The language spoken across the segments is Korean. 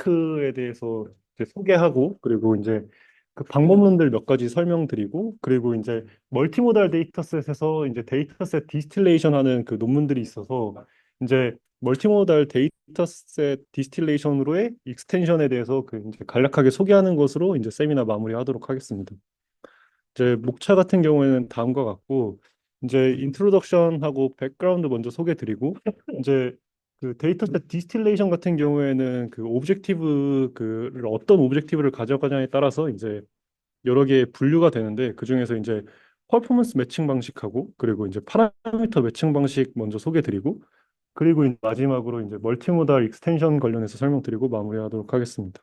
테스크에 대해서 이제 소개하고, 그리고 이제 그 방법론들 몇 가지 설명드리고, 그리고 이제 멀티모달 데이터셋에서 이제 데이터셋 디스틸레이션 하는 그 논문들이 있어서 이제 멀티모달 데이터셋 디스틸레이션으로의 익스텐션에 대해서 그 이제 간략하게 소개하는 것으로 이제 세미나 마무리하도록 하겠습니다. 이제 목차 같은 경우에는 다음과 같고, 이제 인트로덕션하고 백그라운드 먼저 소개드리고, 이제 그 데이터셋 디스틸레이션 같은 경우에는 그 오브젝티브 그를 어떤 오브젝티브를 가져가냐에 따라서 이제 여러 개의 분류가 되는데, 그 중에서 이제 퍼포먼스 매칭 방식하고, 그리고 이제 파라미터 매칭 방식 먼저 소개드리고, 그리고 마지막으로 이제 멀티모달 익스텐션 관련해서 설명드리고 마무리하도록 하겠습니다.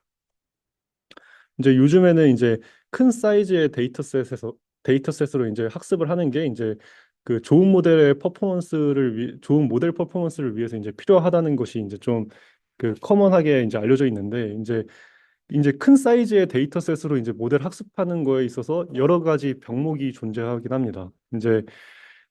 이제 요즘에는 이제 큰 사이즈의 데이터셋으로 이제 학습을 하는 게 이제 그 좋은 모델 퍼포먼스를 위해서 이제 필요하다는 것이 이제 좀 그 커먼하게 이제 알려져 있는데, 이제 큰 사이즈의 데이터셋으로 이제 모델 학습하는 거에 있어서 여러 가지 병목이 존재하긴 합니다. 이제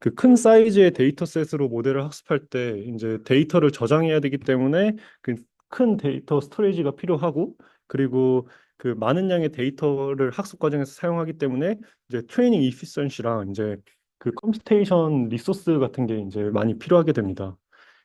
그 큰 사이즈의 데이터셋으로 모델을 학습할 때 이제 데이터를 저장해야 되기 때문에 그 큰 데이터 스토리지가 필요하고, 그리고 그 많은 양의 데이터를 학습 과정에서 사용하기 때문에 이제 트레이닝 이피션시랑 이제 그 컴퓨테이션 리소스 같은 게 이제 많이 필요하게 됩니다.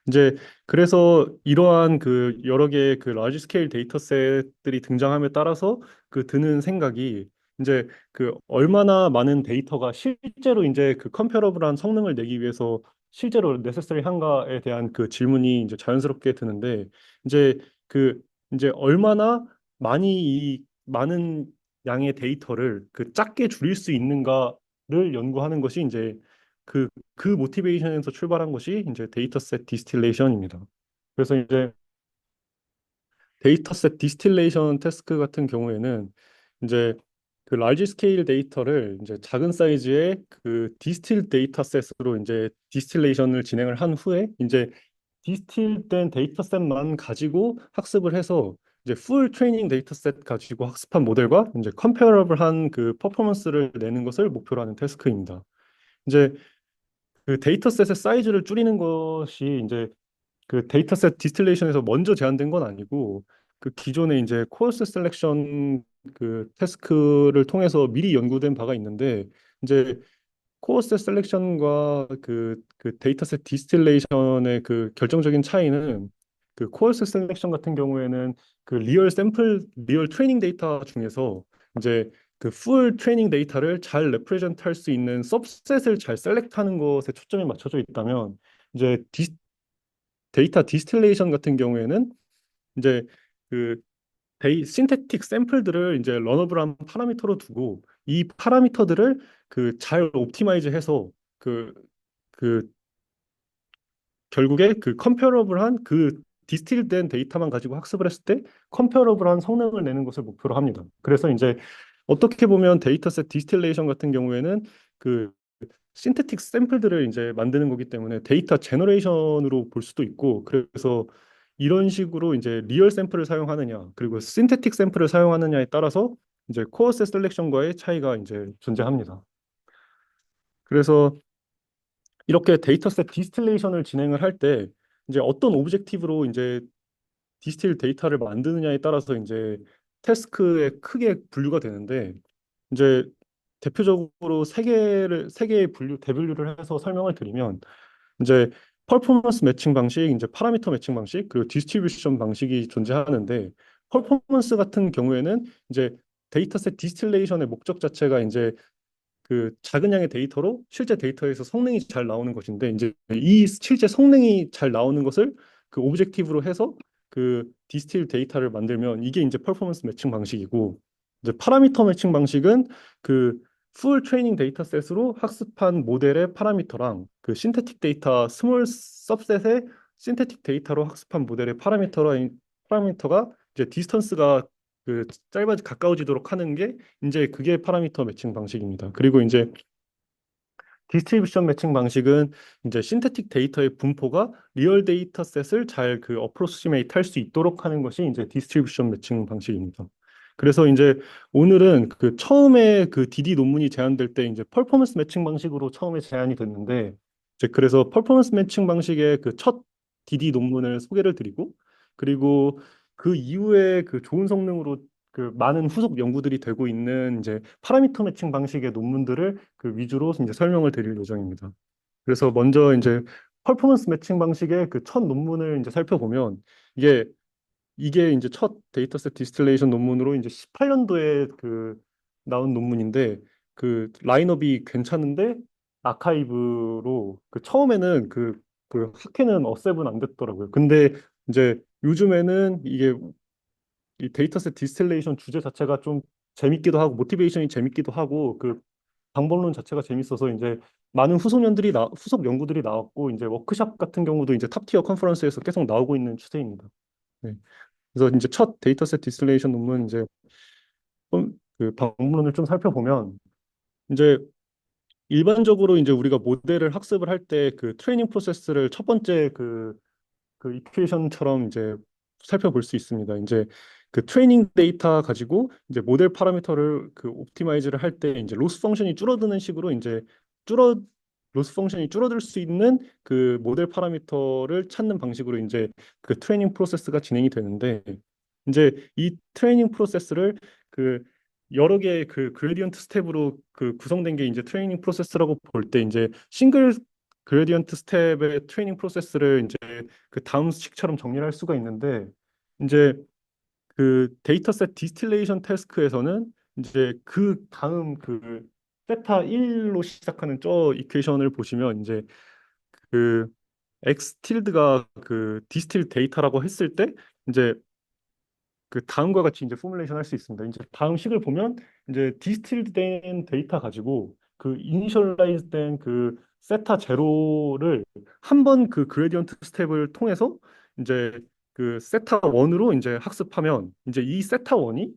이제 그래서 이러한 그 여러 개의 그 라지 스케일 데이터셋들이 등장함에 따라서 그 드는 생각이, 이제 그 얼마나 많은 데이터가 실제로 이제 그 컴패러블한 성능을 내기 위해서 실제로 네세서리 한가에 대한 그 질문이 이제 자연스럽게 드는데, 이제 그 이제 얼마나 많은 양의 데이터를 그 작게 줄일 수 있는가를 연구하는 것이 이제 그 모티베이션에서 출발한 것이 이제 데이터셋 디스틸레이션입니다. 그래서 이제 데이터셋 디스틸레이션 태스크 같은 경우에는 이제 그 라지 스케일 데이터를 이제 작은 사이즈의 그 디스틸 데이터셋으로 이제 디스틸레이션을 진행을 한 후에 이제 디스틸된 데이터셋만 가지고 학습을 해서 이제 풀 트레이닝 데이터셋 가지고 학습한 모델과 이제 컴페어러블한 그 퍼포먼스를 내는 것을 목표로 하는 태스크입니다. 이제 그 데이터셋의 사이즈를 줄이는 것이 이제 그 데이터셋 디스틸레이션에서 먼저 제한된 건 아니고, 그 기존에 이제 코어스 셀렉션 그 태스크를 통해서 미리 연구된 바가 있는데, 이제 코어스 셀렉션과 그 데이터셋 디스틸레이션의 그 결정적인 차이는, 그 코어스 셀렉션 같은 경우에는 그 리얼 트레이닝 데이터 중에서 이제 그 풀 트레이닝 데이터를 잘 레프레젠트 할 수 있는 सब셋을 잘 셀렉트하는 것에 초점이 맞춰져 있다면, 이제 데이터 디스틸레이션 같은 경우에는 이제 그 신테틱 샘플들을 이제 러너블한 파라미터로 두고 이 파라미터들을 그 잘 옵티마이즈해서 그 그 결국에 그 컴페어러블한 그 디스틸된 데이터만 가지고 학습을 했을 때 컴페어러블한 성능을 내는 것을 목표로 합니다. 그래서 이제 어떻게 보면 데이터셋 디스틸레이션 같은 경우에는 그 신테틱 샘플들을 이제 만드는 거기 때문에 데이터 제너레이션으로 볼 수도 있고, 그래서 이런 식으로 이제 리얼 샘플을 사용하느냐 그리고 신테틱 샘플을 사용하느냐에 따라서 이제 코어셋 셀렉션과의 차이가 이제 존재합니다. 그래서 이렇게 데이터셋 디스틸레이션을 진행을 할 때 이제 어떤 오브젝티브로 이제 디스틸 데이터를 만드느냐에 따라서 이제 태스크에 크게 분류가 되는데, 이제 대표적으로 세 개의 대분류를 해서 설명을 드리면, 이제 퍼포먼스 매칭 방식, 이제 파라미터 매칭 방식, 그리고 디스트리뷰션 방식이 존재하는데, 퍼포먼스 같은 경우에는 이제 데이터셋 디스틸레이션의 목적 자체가 이제 그 작은 양의 데이터로 실제 데이터에서 성능이 잘 나오는 것인데, 이제 이 실제 성능이 잘 나오는 것을 그 오브젝티브로 해서 그 디스틸 데이터를 만들면 이게 이제 퍼포먼스 매칭 방식이고, 이제 파라미터 매칭 방식은 그 풀 트레이닝 데이터셋으로 학습한 모델의 파라미터랑 그 신테틱 데이터 스몰 सब셋의 신테틱 데이터로 학습한 모델의 파라미터가 이제 디스턴스가 그 가까워지도록 하는 게 이제 그게 파라미터 매칭 방식입니다. 그리고 이제 디스트리뷰션 매칭 방식은 이제 신테틱 데이터의 분포가 리얼 데이터셋을 잘 그 어프로시메이트 할 수 있도록 하는 것이 이제 디스트리뷰션 매칭 방식입니다. 그래서 이제 오늘은 그 처음에 그 DD 논문이 제안될 때 이제 퍼포먼스 매칭 방식으로 처음에 제안이 됐는데, 이제 그래서 퍼포먼스 매칭 방식의 그 첫 DD 논문을 소개를 드리고, 그리고 그 이후에 그 좋은 성능으로 그 많은 후속 연구들이 되고 있는 이제 파라미터 매칭 방식의 논문들을 그 위주로 이제 설명을 드릴 예정입니다. 그래서 먼저 이제 퍼포먼스 매칭 방식의 그 첫 논문을 이제 살펴보면 이게 이게 이제 첫 데이터셋 디스틸레이션 논문으로 이제 18년도에 그 나온 논문인데 그 라인업이 괜찮은데 아카이브로 그 처음에는 그 학회는 어셉은 안 됐더라고요. 근데 이제 요즘에는 이게 이 데이터셋 디스틸레이션 주제 자체가 좀 재밌기도 하고 모티베이션이 재밌기도 하고 그 방법론 자체가 재밌어서 이제 많은 후속 연구들이 나왔고 이제 워크샵 같은 경우도 이제 탑티어 컨퍼런스에서 계속 나오고 있는 추세입니다. 네. 그래서 이제 첫 데이터셋 디스틸레이션 논문 이제 그 방문을 좀 살펴보면 이제 일반적으로 이제 우리가 모델을 학습을 할 때 그 트레이닝 프로세스를 첫 번째 그 이퀘이션처럼 이제 살펴볼 수 있습니다. 이제 그 트레이닝 데이터 가지고 이제 모델 파라미터를 그 옵티마이즈를 할 때 이제 로스 펑션이 줄어드는 식으로 이제 줄어 로스 펑션이 줄어들 수 있는 그 모델 파라미터를 찾는 방식으로 이제 그 트레이닝 프로세스가 진행이 되는데 이제 이 트레이닝 프로세스를 그 여러 개의 그 그레디언트 스텝으로 그 구성된 게 이제 트레이닝 프로세스라고 볼 때 이제 싱글 그레디언트 스텝의 트레이닝 프로세스를 이제 그 다음 식처럼 정리를 할 수가 있는데 이제 그 데이터셋 디스틸레이션 태스크에서는 이제 그 다음 그 세타 1로 시작하는 저 이퀘이션을 보시면 이제 그 x 틸드가 그 디스틸 데이터라고 했을 때 이제 그 다음과 같이 이제 포뮬레이션 할 수 있습니다. 이제 다음 식을 보면 이제 디스틸드 된 데이터 가지고 그 이니셜라이즈 된 그 세타 제로를 한 번 그 그레디언트 스텝을 통해서 이제 그 세타 원으로 이제 학습하면 이제 이 세타 원이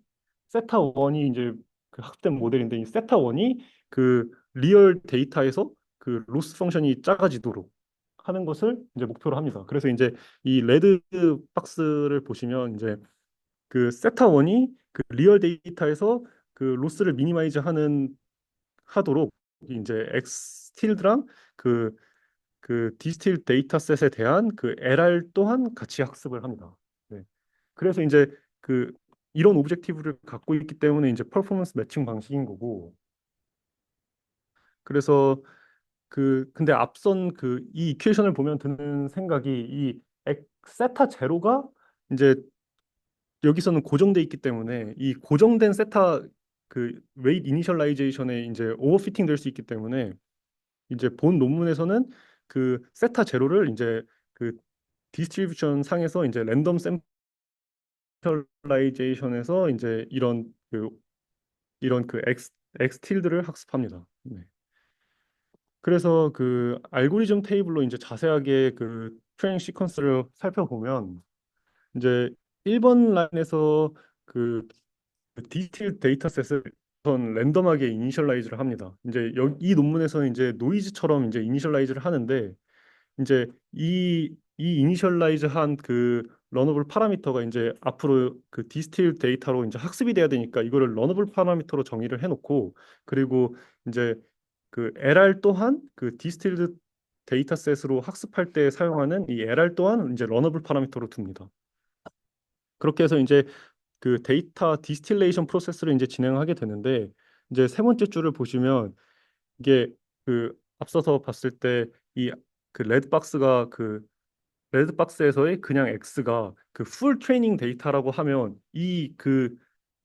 이제 그 학습된 모델인데 이 세타 원이 그 리얼 데이터에서 그 로스 펑션이 작아지도록 하는 것을 이제 목표로 합니다. 그래서 이제 이 레드 박스를 보시면 이제 그 세타 원이 그 리얼 데이터에서 그 로스를 미니마이즈 하도록 이제 엑스 틸드랑 그 디스틸 데이터셋에 대한 그 LR 또한 같이 학습을 합니다. 네. 그래서 이제 그 이런 오브젝티브를 갖고 있기 때문에 이제 퍼포먼스 매칭 방식인 거고 그래서 그 근데 앞선 그 이 이퀘이션을 보면 드는 생각이 이 세타 제로가 이제 여기서는 고정돼 있기 때문에 이 고정된 세타 그 웨이트 이니셜라이제이션에 이제 오버피팅 될 수 있기 때문에 이제 본 논문에서는 그 세타 제로를 이제 그 디스트리뷰션 상에서 이제 랜덤 샘플라이제이션에서 이제 이런 그 엑스 틸드를 학습합니다. 네. 그래서 그 알고리즘 테이블로 이제 자세하게 그 트레이닝 시퀀스를 살펴보면 이제 1번 라인에서 그 디테일 데이터셋을 우선 랜덤하게 이니셜라이즈를 합니다. 이제 이 논문에서는 이제 노이즈처럼 이제 이니셜라이즈를 하는데 이제 이 이니셜라이즈한 그 러너블 파라미터가 이제 앞으로 그 디스틸 데이터로 이제 학습이 돼야 되니까 이거를 러너블 파라미터로 정의를 해놓고 그리고 이제 그 LR 또한 그 디스틸드 데이터셋으로 학습할 때 사용하는 이 LR 또한 이제 러너블 파라미터로 둡니다. 그렇게 해서 이제 그 데이터 디스틸레이션 프로세스를 이제 진행하게 되는데 이제 세 번째 줄을 보시면 이게 그 앞서서 봤을 때 이 그 레드박스에서의 그냥 X가 그 풀 트레이닝 데이터라고 하면 이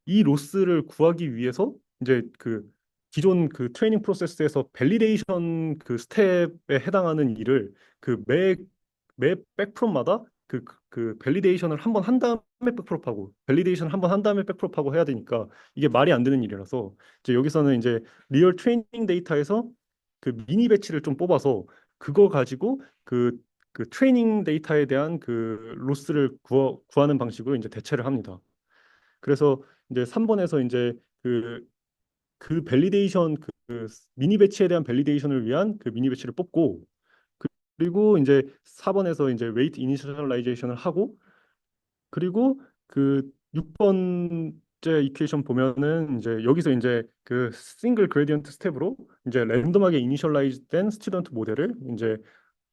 로스를 구하기 위해서 이제 그 기존 그 트레이닝 프로세스에서 밸리데이션 그 스텝에 해당하는 일을 매 백프롬마다 그 밸리데이션을 한번 한 다음에 백프롭하고 밸리데이션 한번 한 다음에 백프롭하고 해야 되니까 이게 말이 안 되는 일이라서 이제 여기서는 이제 리얼 트레이닝 데이터에서 그 미니 배치를 좀 뽑아서 그거 가지고 그 트레이닝 데이터에 대한 그 로스를 구하는 방식으로 이제 대체를 합니다. 그래서 이제 3번에서 이제 그 밸리데이션 그 미니 배치에 대한 밸리데이션을 위한 그 미니 배치를 뽑고 그리고 이제 4번에서 이제 웨이트 이니셜라이제이션을 하고 그리고 그 6번째 이퀘이션 보면은 이제 여기서 이제 그 싱글 그레디언트 스텝으로 이제 랜덤하게 이니셜라이즈된 스튜던트 모델을 이제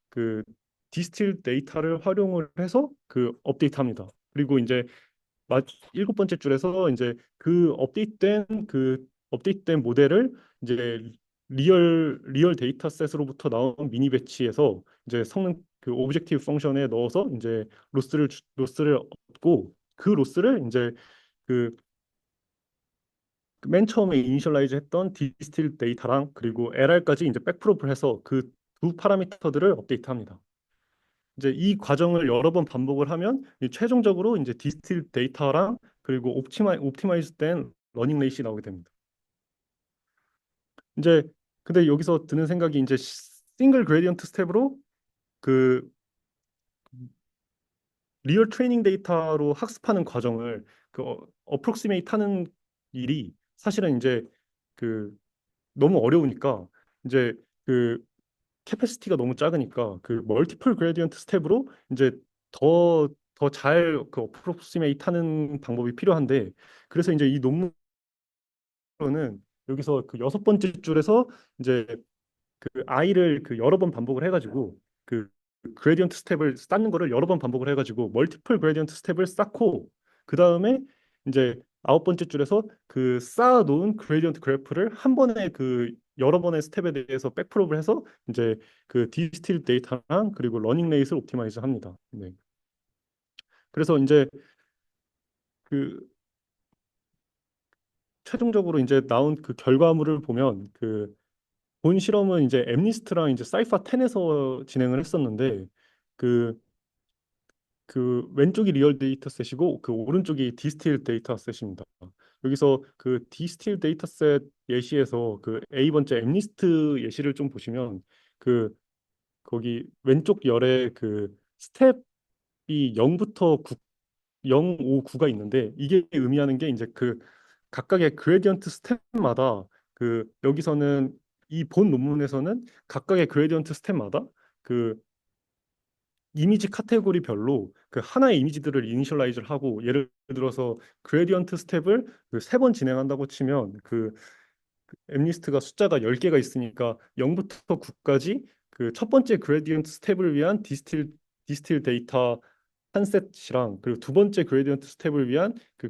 그 디스틸 데이터를 활용을 해서 그 업데이트합니다. 그리고 이제 마- 일곱 번째 줄에서 이제 그 업데이트된 모델을 이제 리얼 데이터셋으로부터 나온 미니 배치에서 이제 성능 그 오브젝티브 펑션에 넣어서 이제 로스를 얻고 그 로스를 이제 그 맨 처음에 이니셜라이즈 했던 디스틸 데이터랑 그리고 LR까지 이제 백프롭을 해서 그 두 파라미터들을 업데이트합니다. 이제 이 과정을 여러 번 반복을 하면 최종적으로 이제 디스틸 데이터랑 그리고 옵티마이즈된 러닝 레이시 나오게 됩니다. 이제 근데 여기서 드는 생각이 이제 싱글 그레디언트 스텝으로 그 리얼 트레이닝 데이터로 학습하는 과정을 어프록시메이트 하는 일이 사실은 이제 그 너무 어려우니까 이제 그 캐패시티가 너무 작으니까 그 멀티플 그레디언트 스텝으로 이제 더 잘 그 어프로시메이트 하는 방법이 필요한데 그래서 이제 이 논문은 여기서 그 여섯 번째 줄에서 이제 그 i를 그 여러 번 반복을 해가지고 그 그레디언트 스텝을 쌓는 거를 여러 번 반복을 해가지고 멀티플 그레디언트 스텝을 쌓고 그 다음에 이제 아홉 번째 줄에서 그 쌓아놓은 그레디언트 그래프를 한 번에 그 여러 번의 스텝에 대해서 백프롭을 해서 이제 그 디스틸 데이터랑 그리고 러닝 레이스를 옵티마이즈 합니다. 네. 그래서 이제 그 최종적으로 이제 나온 그 결과물을 보면 그 본 실험은 이제 엠니스트랑 이제 사이파 10에서 진행을 했었는데 그 왼쪽이 리얼 데이터셋이고 그 오른쪽이 디스틸 데이터셋입니다. 여기서 그 디스틸 데이터셋 예시에서 그 A 번째 엠니스트 예시를 좀 보시면 그 거기 왼쪽 열에 그 스텝이 0부터 9, 0, 5, 9가 있는데 이게 의미하는 게 이제 그 각각의 그레디언트 스텝마다 그 여기서는 이 본 논문에서는 각각의 그레디언트 스텝마다 그 이미지 카테고리별로 그 하나의 이미지들을 이니셜라이즈를 하고 예를 들어서 그레디언트 스텝을 그 세 번 진행한다고 치면 그 엠리스트가 숫자가 10개가 있으니까 0부터 9까지 그 첫 번째 그레디언트 스텝을 위한 디스틸 데이터 한 셋이랑 그리고 두 번째 그레디언트 스텝을 위한 그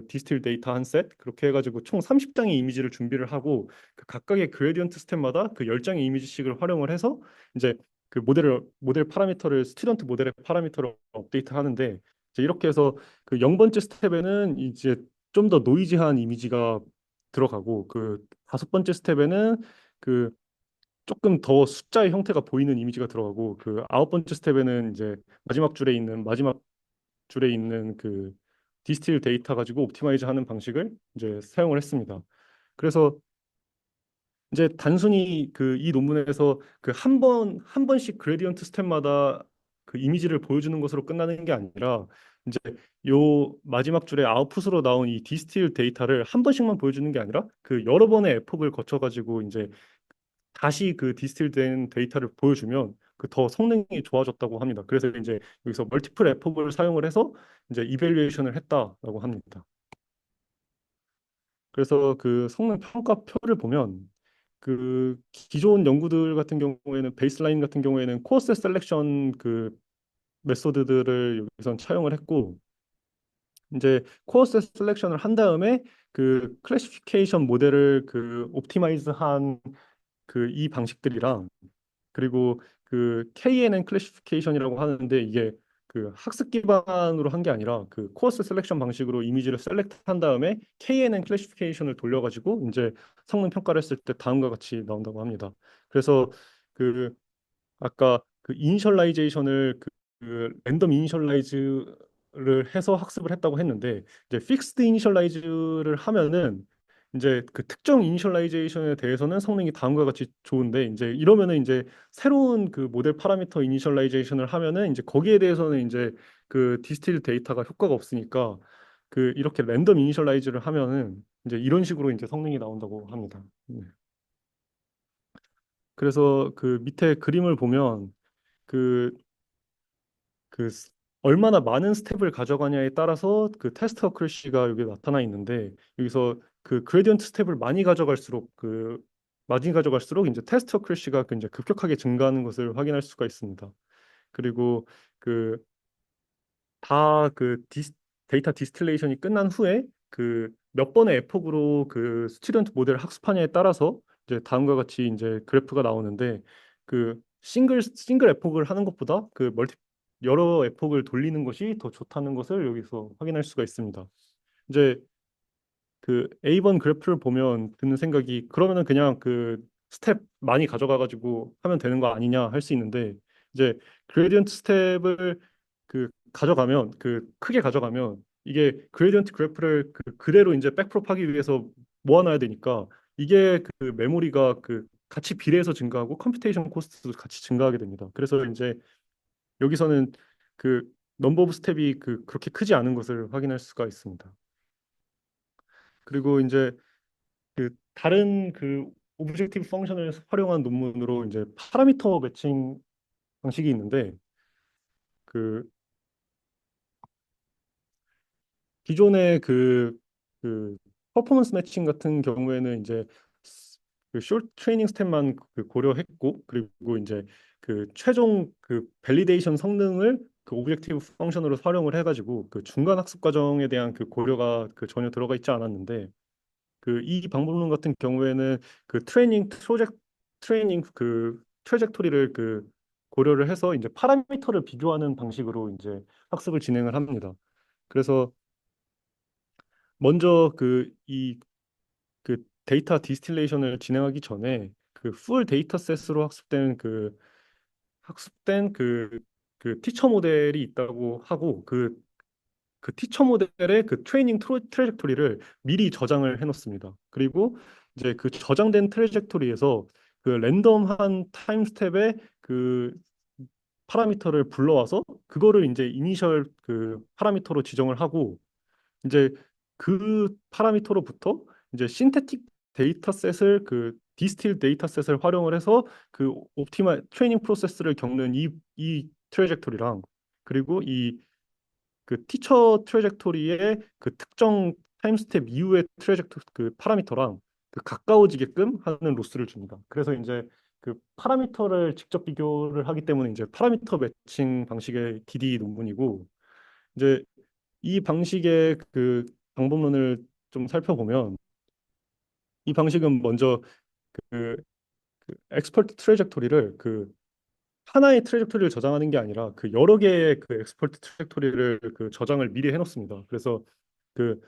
디스틸 데이터 한 셋 그렇게 해가지고 총 30장의 이미지를 준비를 하고 그 각각의 그레디언트 스텝마다 그 10장의 이미지씩을 활용을 해서 이제 그 모델 파라미터를 스튜던트 모델의 파라미터로 업데이트 하는데 이제 이렇게 해서 그 0번째 스텝에는 이제 좀 더 노이즈한 이미지가 들어가고 그 다섯 번째 스텝에는 그 조금 더 숫자의 형태가 보이는 이미지가 들어가고 그 아홉 번째 스텝에는 이제 마지막 줄에 있는 그 디스틸 데이터 가지고 옵티마이즈 하는 방식을 이제 사용을 했습니다. 그래서 이제 단순히 그 이 논문에서 그 한 번씩 그레디언트 스텝마다 그 이미지를 보여주는 것으로 끝나는 게 아니라 이제 요 마지막 줄에 아웃풋으로 나온 이 디스틸 데이터를 한 번씩만 보여주는 게 아니라 그 여러 번의 에폭을 거쳐 가지고 이제 다시 그 디스틸된 데이터를 보여주면 그 더 성능이 좋아졌다고 합니다. 그래서 이제 여기서 멀티플 에포을 사용을 해서 이제 이벨리에이션을 했다라고 합니다. 그래서 그 성능 평가표를 보면 그 기존 연구들 같은 경우에는 베이스라인 같은 경우에는 코어셋 셀렉션 그 메소드들을 여기선 차용을 했고 이제 코어셋 셀렉션을 한 다음에 그 클래시피케이션 모델을 그 옵티마이즈한 그 이 방식들이랑 그리고 그 KNN 클래시피케이션이라고 하는데 이게 그 학습 기반으로 한 게 아니라 그 코어스 셀렉션 방식으로 이미지를 셀렉트 한 다음에 KNN 클래시피케이션을 돌려가지고 이제 성능 평가를 했을 때 다음과 같이 나온다고 합니다. 그래서 그 아까 그 이니셜라이제이션을 그 랜덤 이니셜라이즈를 해서 학습을 했다고 했는데 이제 픽스드 이니셜라이즈를 하면은 이제 그 특정 이니셜라이제이션에 대해서는 성능이 다음과 같이 좋은데 이제 이러면은 이제 새로운 그 모델 파라미터 이니셜라이제이션을 하면은 이제 거기에 대해서는 이제 그 디스틸 데이터가 효과가 없으니까 그 이렇게 랜덤 이니셜라이즈를 하면은 이제 이런 식으로 이제 성능이 나온다고 합니다. 네. 그래서 그 밑에 그림을 보면 그, 그 얼마나 많은 스텝을 가져가냐에 따라서 그 테스트 어크리시가 여기 나타나 있는데 여기서 그 그레디언트 스텝을 많이 가져갈수록 이제 테스트 어크리시가 이제 급격하게 증가하는 것을 확인할 수가 있습니다. 그리고 그 다그 데이터 디스틸레이션이 끝난 후에 그 몇 번의 에폭으로 그 스튜던트 모델을 학습하냐에 따라서 이제 다음과 같이 이제 그래프가 나오는데 그 싱글 에폭을 하는 것보다 그 멀티 여러 에폭을 돌리는 것이 더 좋다는 것을 여기서 확인할 수가 있습니다. 이제 그 A번 그래프를 보면 드는 생각이 그러면은 그냥 그 스텝 많이 가져가 가지고 하면 되는 거 아니냐 할 수 있는데 이제 그레디언트 스텝을 그 가져가면 그 크게 가져가면 이게 그레디언트 그래프를 그 그대로 이제 백프롭하기 위해서 모아놔야 되니까 이게 그 메모리가 그 같이 비례해서 증가하고 컴퓨테이션 코스트도 같이 증가하게 됩니다. 그래서 이제 여기서는 그 넘버 오브 스텝이 그 그렇게 크지 않은 것을 확인할 수가 있습니다. 그리고 이제 그 다른 그 오브젝티브 펑션을 활용한 논문으로 이제 파라미터 매칭 방식이 있는데 그 기존의 그 퍼포먼스 매칭 같은 경우에는 이제 그 숏 트레이닝 스텝만 그 고려했고 그리고 이제 그 최종 그 밸리데이션 성능을 그 오브젝티브 펑션으로 활용을 해가지고 그 중간 학습 과정에 대한 그 고려가 그 전혀 들어가 있지 않았는데 그 이 방법론 같은 경우에는 그 트레이닝 그 트레젝토리를 그 고려를 해서 이제 파라미터를 비교하는 방식으로 이제 학습을 진행을 합니다. 그래서 먼저 그 데이터 디스틸레이션을 진행하기 전에 그 풀 데이터셋으로 학습된 그 티처 모델이 있다고 하고 그 티처 모델의 그 트레젝토리를 미리 저장을 해놓습니다. 그리고 이제 그 저장된 트레젝토리에서 그 랜덤한 타임 스텝의 그 파라미터를 불러와서 그거를 이제 이니셜 그 파라미터로 지정을 하고 이제 그 파라미터로부터 이제 신테틱 데이터셋을 그 디스틸 데이터셋을 활용을 해서 그 옵티마 트레이닝 프로세스를 겪는 이 트레젝토리랑 그리고 이 그 티처 트레젝토리의 그 특정 타임 스텝 이후의 그 파라미터랑 그 가까워지게끔 하는 로스를 줍니다. 그래서 이제 그 파라미터를 직접 비교를 하기 때문에 이제 파라미터 매칭 방식의 DD 논문이고 이제 이 방식의 그 방법론을 좀 살펴보면 이 방식은 먼저 그, 그 엑스퍼트 트레젝토리를 그 하나의 트레젝토리를 저장하는 게 아니라 그 여러 개의 그 엑스퍼트 트레젝토리를 그 저장을 미리 해놓습니다. 그래서 그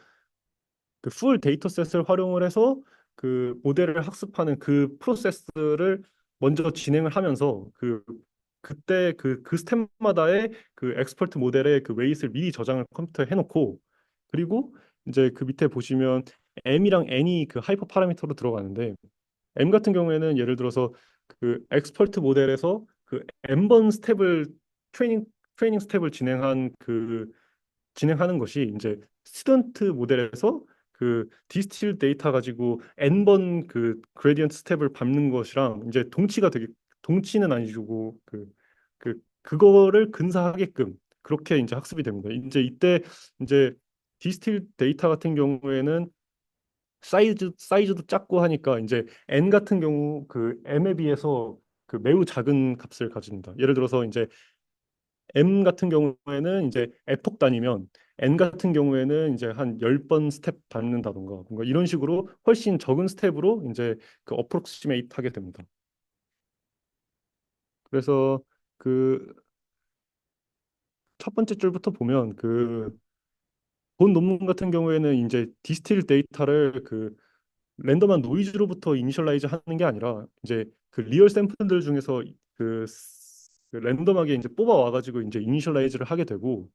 그 풀 데이터셋을 활용을 해서 그 모델을 학습하는 그 프로세스를 먼저 진행을 하면서 그때 그 스텝마다의 그 엑스퍼트 모델의 그 웨이트를 미리 저장을 컴퓨터에 해놓고 그리고 이제 그 밑에 보시면 M이랑 N이 그 하이퍼 파라미터로 들어가는데 M 같은 경우에는 예를 들어서 그 엑스퍼트 모델에서 그 N번 스텝을 트레이닝 트레이닝 스텝을 진행하는 것이 이제 스튜던트 모델에서 그 디스틸 데이터 가지고 n번 그 그레디언트 스텝을 밟는 것이랑 이제 동치는 아니고 그거를 근사하게끔 그렇게 이제 학습이 됩니다. 이제 이때 이제 디스틸 데이터 같은 경우에는 사이즈도 작고 하니까 이제 n 같은 경우 그 m에 비해서 그 매우 작은 값을 가집니다. 예를 들어서 이제 M 같은 경우에는 이제 에폭 단위면 N 같은 경우에는 이제 한 10번 스텝 밟는다던가 뭔가 이런 식으로 훨씬 적은 스텝으로 이제 그 어프록시메이트 하게 됩니다. 그래서 그 첫 번째 줄부터 보면 그 본 논문 같은 경우에는 이제 디스틸 데이터를 그 랜덤한 노이즈로부터 이니셜라이즈 하는 게 아니라 이제 그 리얼 샘플들 중에서 그 랜덤하게 이제 뽑아 와가지고 이제 이니셜라이즈를 하게 되고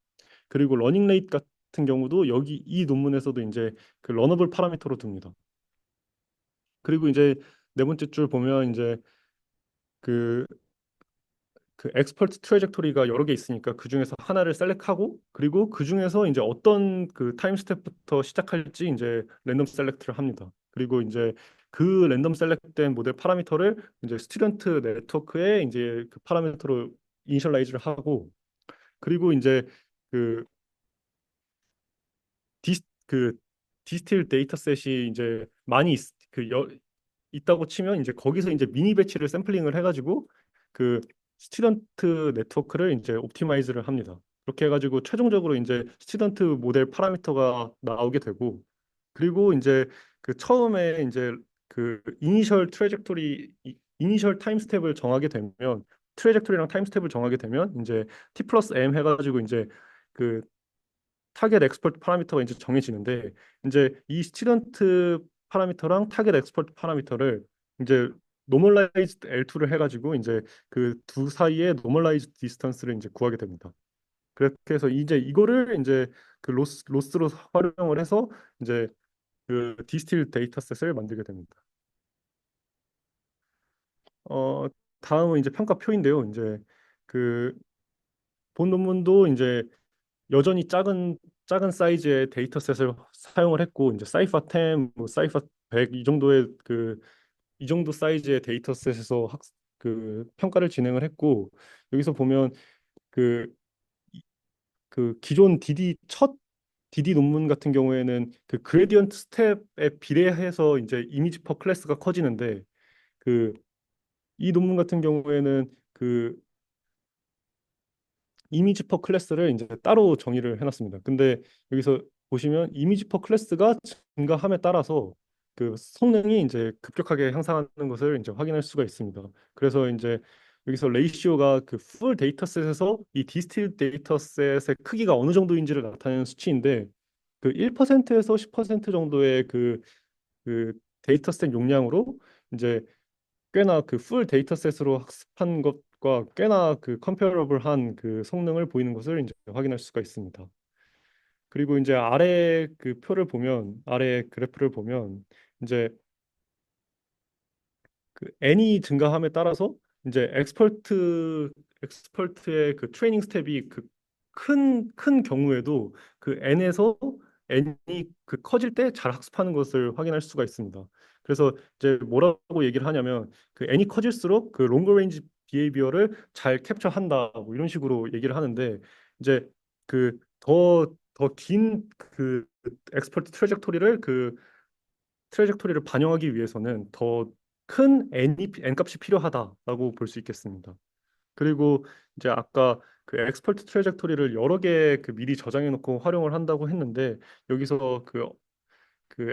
그리고 러닝 레이트 같은 경우도 여기 이 논문에서도 이제 그 러너블 파라미터로 둡니다. 그리고 이제 네 번째 줄 보면 이제 그 그 엑스퍼트 트레젝토리가 여러 개 있으니까 그 중에서 하나를 셀렉하고 그리고 그 중에서 이제 어떤 그 타임 스텝부터 시작할지 이제 랜덤 셀렉트를 합니다. 그리고 이제 그 랜덤 셀렉된 모델 파라미터를 이제 스튜던트 네트워크에 이제 그 파라미터로 이니셜라이즈를 하고 그리고 이제 그 그 디스틸 데이터셋이 이제 있다고 치면 이제 거기서 이제 미니 배치를 샘플링을 해가지고 그 스튜던트 네트워크를 이제 옵티마이즈를 합니다. 이렇게 해가지고 최종적으로 이제 스튜던트 모델 파라미터가 나오게 되고 그리고 이제 그 처음에 이제 그 이니셜 타임 스텝을 정하게 되면 트레젝토리랑 타임 스텝을 정하게 되면 이제 t 플러스 m 해가지고 이제 그 타겟 엑스퍼트 파라미터가 이제 정해지는데 이제 이 스튜던트 파라미터랑 타겟 엑스퍼트 파라미터를 이제 노멀라이즈드 L2를 해가지고 이제 그 두 사이의 노멀라이즈드 디스턴스를 이제 구하게 됩니다. 그렇게 해서 이제 이거를 이제 그 로스로 활용을 해서 이제 그 디스틸 데이터셋을 만들게 됩니다. 어, 다음은 이제 평가표인데요. 이제 그 본 논문도 이제 여전히 작은 사이즈의 데이터셋을 사용을 했고 이제 사이파 10, 뭐 사이파 100 이 정도의 이 정도 사이즈의 데이터셋에서 그 평가를 진행을 했고 여기서 보면 그 기존 첫 DD 논문 같은 경우에는 그 그레디언트 스텝에 비례해서 이제 이미지 퍼 클래스가 커지는데 그 이 논문 같은 경우에는 그 이미지 퍼 클래스를 이제 따로 정의를 해놨습니다. 근데 여기서 보시면 이미지 퍼 클래스가 증가함에 따라서 그 성능이 이제 급격하게 향상하는 것을 이제 확인할 수가 있습니다. 그래서 이제 여기서 레이시오가 그 풀 데이터셋에서 이 디스틸 데이터셋의 크기가 어느 정도인지를 나타내는 수치인데 그 1%에서 10% 정도의 그 데이터셋 용량으로 이제 꽤나 그 풀 데이터셋으로 학습한 것과 꽤나 그 컴패러블한 그 성능을 보이는 것을 이제 확인할 수가 있습니다. 그리고 이제 아래 그래프를 보면 이제 그 n이 증가함에 따라서 이제 엑스퍼트의 그 트레이닝 스텝이 그 큰 경우에도 그 n에서 n이 그 커질 때 잘 학습하는 것을 확인할 수가 있습니다. 그래서 이제 뭐라고 얘기를 하냐면 그 n이 커질수록 그 롱거 레인지 비헤이비어를 잘 캡처한다 뭐 이런 식으로 얘기를 하는데 이제 그 더 긴 그 엑스퍼트 트레젝토리를 반영하기 위해서는 더 큰 n 값이 필요하다라고 볼 수 있겠습니다. 그리고 이제 아까 그 엑스퍼트 트레젝토리를 여러 개 그 미리 저장해 놓고 활용을 한다고 했는데 여기서 그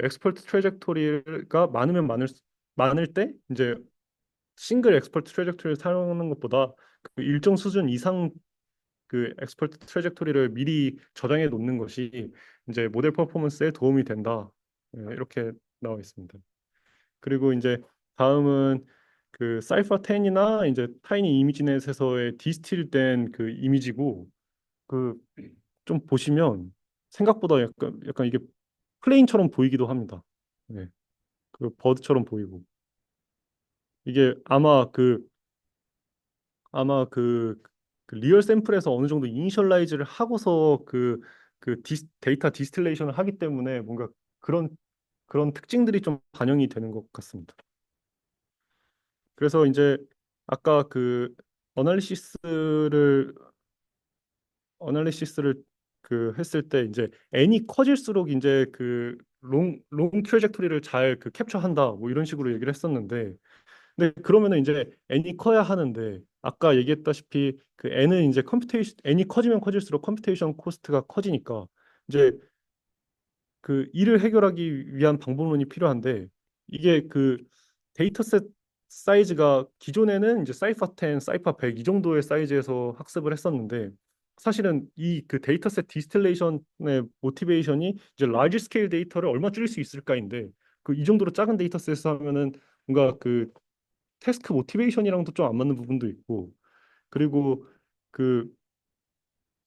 엑스퍼트 트레젝토리가 많을 때 이제 싱글 엑스퍼트 트레젝토리를 사용하는 것보다 그 일정 수준 이상 그 엑스퍼트 트레젝토리를 미리 저장해 놓는 것이 이제 모델 퍼포먼스에 도움이 된다. 이렇게 나와 있습니다. 그리고 이제 다음은 그 사이퍼 10이나 이제 타이니 이미지넷에서의 디스틸된 그 이미지고 그 좀 보시면 생각보다 약간 이게 플레인처럼 보이기도 합니다. 네. 그 버드처럼 보이고 이게 아마 그 리얼 샘플에서 어느 정도 이니셜라이즈를 하고서 데이터 디스틸레이션을 하기 때문에 뭔가 그런 특징들이 좀 반영이 되는 것 같습니다. 그래서 이제 아까 그 어널리시스를 어널리시스를 그 했을 때 이제 n이 커질수록 이제 그 롱 트레젝토리를 잘 그 캡처한다 뭐 이런 식으로 얘기를 했었는데 근데 그러면은 이제 n이 커야 하는데 아까 얘기했다시피 그 n은 이제 n이 커지면 커질수록 컴퓨테이션 코스트가 커지니까 이제 그 이를 해결하기 위한 방법론이 필요한데 이게 그 데이터셋 사이즈가 기존에는 이제 사이파 10, 사이파 100 이 정도의 사이즈에서 학습을 했었는데 사실은 이 그 데이터셋 디스틸레이션의 모티베이션이 이제 라지 스케일 데이터를 얼마 줄일 수 있을까인데 그 이 정도로 작은 데이터셋에서 하면은 뭔가 그 태스크 모티베이션이랑도 좀 안 맞는 부분도 있고 그리고 그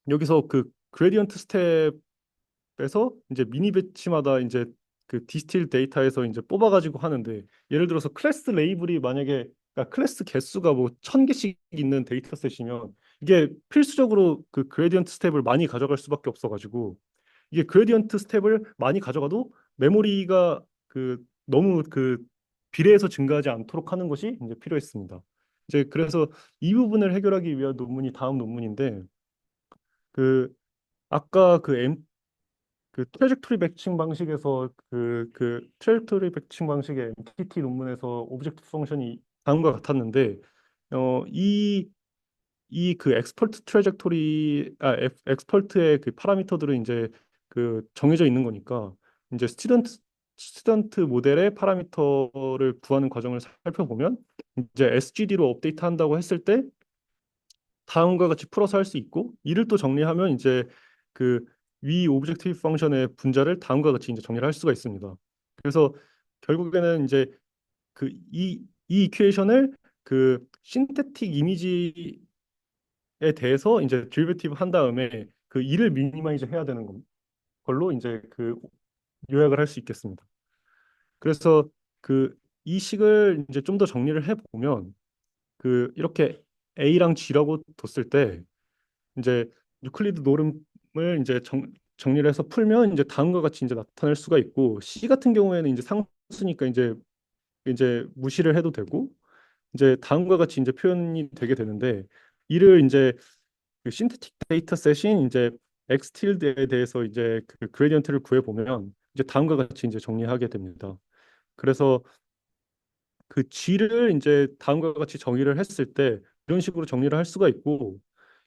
여기서 그 그레디언트 스텝에서 이제 미니 배치마다 이제 그 디스틸 데이터에서 이제 뽑아가지고 하는데 예를 들어서 클래스 레이블이 만약에 그러니까 클래스 개수가 뭐 1000개씩 있는 데이터셋이면 이게 필수적으로 그 그레디언트 스텝을 많이 가져갈 수밖에 없어가지고 이게 그레디언트 스텝을 많이 가져가도 메모리가 그 너무 그 비례해서 증가하지 않도록 하는 것이 이제 필요했습니다. 이제 그래서 이 부분을 해결하기 위한 논문이 다음 논문인데 그 아까 그 트래젝토리 매칭 방식에서 트래젝토리 매칭 방식의 MTT 논문에서 오브젝트 펑션이 다음과 같았는데 이 이 그 엑스퍼트 트래젝토리 엑스퍼트의 그 파라미터들은 이제 그 정해져 있는 거니까 이제 스튜던트 모델의 파라미터를 구하는 과정을 살펴보면 이제 SGD로 업데이트 한다고 했을 때 다음과 같이 풀어서 할 수 있고 이를 또 정리하면 이제 그 위 오브젝티브 펑션의 분자를 다음과 같이 이제 정리를 할 수가 있습니다. 그래서 결국에는 이제 이 이퀘이션을 그 신테틱 이미지에 대해서 이제 드리베티브 한 다음에 그 이를 미니마이즈 해야 되는 걸로 이제 그 요약을 할 수 있겠습니다. 그래서 그 이 식을 이제 좀 더 정리를 해 보면 그 이렇게 A랑 G라고 뒀을 때 이제 유클리드 노름을 이제 정리를 해서 풀면 이제 다음과 같이 이제 나타낼 수가 있고 C 같은 경우에는 이제 상수니까 이제 무시를 해도 되고 이제 다음과 같이 이제 표현이 되게 되는데 이를 이제 그 신테틱 데이터셋인 이제 엑스틸드에 대해서 이제 그 그레디언트를 구해 보면 이제 다음과 같이 이제 정리하게 됩니다. 그래서 그 G를 이제 다음과 같이 정의를 했을 때 이런 식으로 정리를 할 수가 있고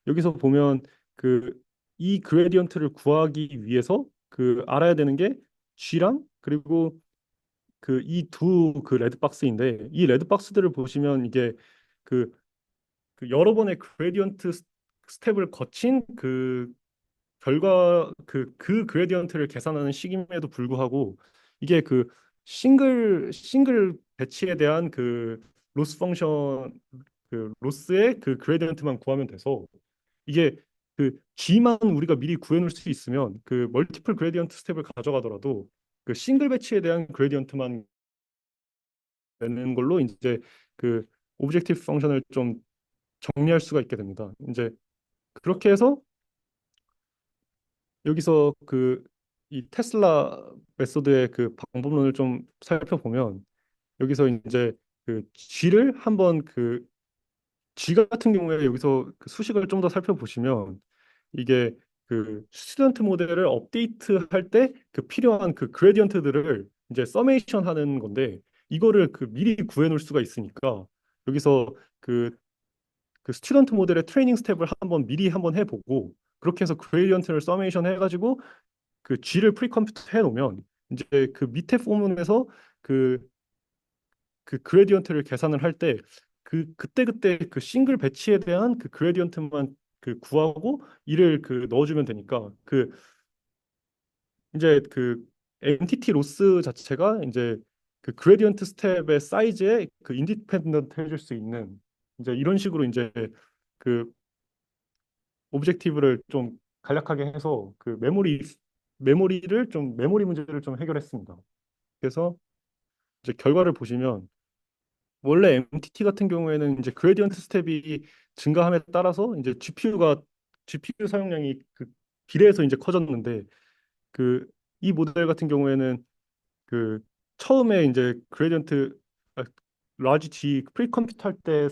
여기서 보면 그 이 그레디언트를 구하기 위해서 그 알아야 되는 게 G랑 그리고 그 이 두 그 레드 박스인데 이 레드 박스들을 보시면 이게 그, 그 여러 번의 그레디언트 스텝을 거친 그 결과 그 그레디언트를 계산하는 식임에도 불구하고 이게 그 싱글 배치에 대한 그 로스 펑션 그 로스의 그 그레디언트만 구하면 돼서 이게 그 G만 우리가 미리 구해놓을 수 있으면 그 멀티플 그레디언트 스텝을 가져가더라도 그 싱글 배치에 대한 그레디언트만 내는 걸로 이제 그 오브젝티브 펑션을 좀 정리할 수가 있게 됩니다. 이제 그렇게 해서 여기서 그 이 테슬라 메소드의 그 방법론을 좀 살펴보면 여기서 이제 그 G를 한번 그 G 같은 경우에 여기서 그 수식을 좀 더 살펴보시면 이게 그 스튜던트 모델을 업데이트 할 때 그 필요한 그 그레디언트들을 이제 서메이션 하는 건데 이거를 그 미리 구해 놓을 수가 있으니까 여기서 그 스튜던트 모델의 트레이닝 스텝을 한번 미리 한번 해보고 그렇게 해서 그레디언트를 서메이션 해가지고 그 G를 프리컴퓨트 해 놓으면 이제 그 밑에 포문에서 그 그 그레디언트를 계산을 할 때 그때 그 싱글 배치에 대한 그 그레디언트만 그 구하고 이를 그 넣어주면 되니까 그 이제 그 엔티티 로스 자체가 이제 그 그레디언트 스텝의 사이즈에 그 인디펜던트 해줄 수 있는 이제 이런 식으로 이제 그 오브젝티브를 좀 간략하게 해서 그 메모리 문제를 좀 해결했습니다. 그래서 이제 결과를 보시면 원래 MTT 같은 경우에는 이제 그레디언트 스텝이 증가함에 따라서 이제 GPU 사용량이 그 비례해서 이제 커졌는데 그 이 모델 같은 경우에는 그 처음에 이제 그레디언트 라지 G 프리컴퓨터 할 때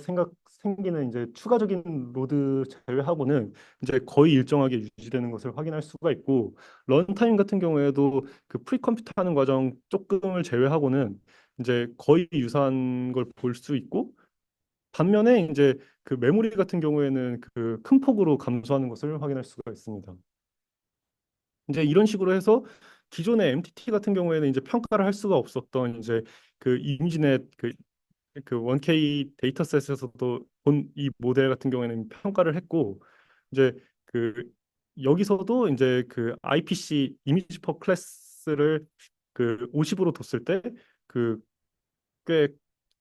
생기는 이제 추가적인 로드 제외하고는 이제 거의 일정하게 유지되는 것을 확인할 수가 있고 런타임 같은 경우에도 그 프리컴퓨터 하는 과정 조금을 제외하고는 이제 거의 유사한 걸 볼 수 있고 반면에 이제 그 메모리 같은 경우에는 그 큰 폭으로 감소하는 것을 확인할 수가 있습니다. 이제 이런 식으로 해서 기존의 MTT 같은 경우에는 이제 평가를 할 수가 없었던 이제 그 이미지넷 그 1K 데이터셋에서도 본 이 모델 같은 경우에는 평가를 했고 이제 그 여기서도 이제 그 IPC 이미지 퍼 클래스를 그 50으로 뒀을 때 그 꽤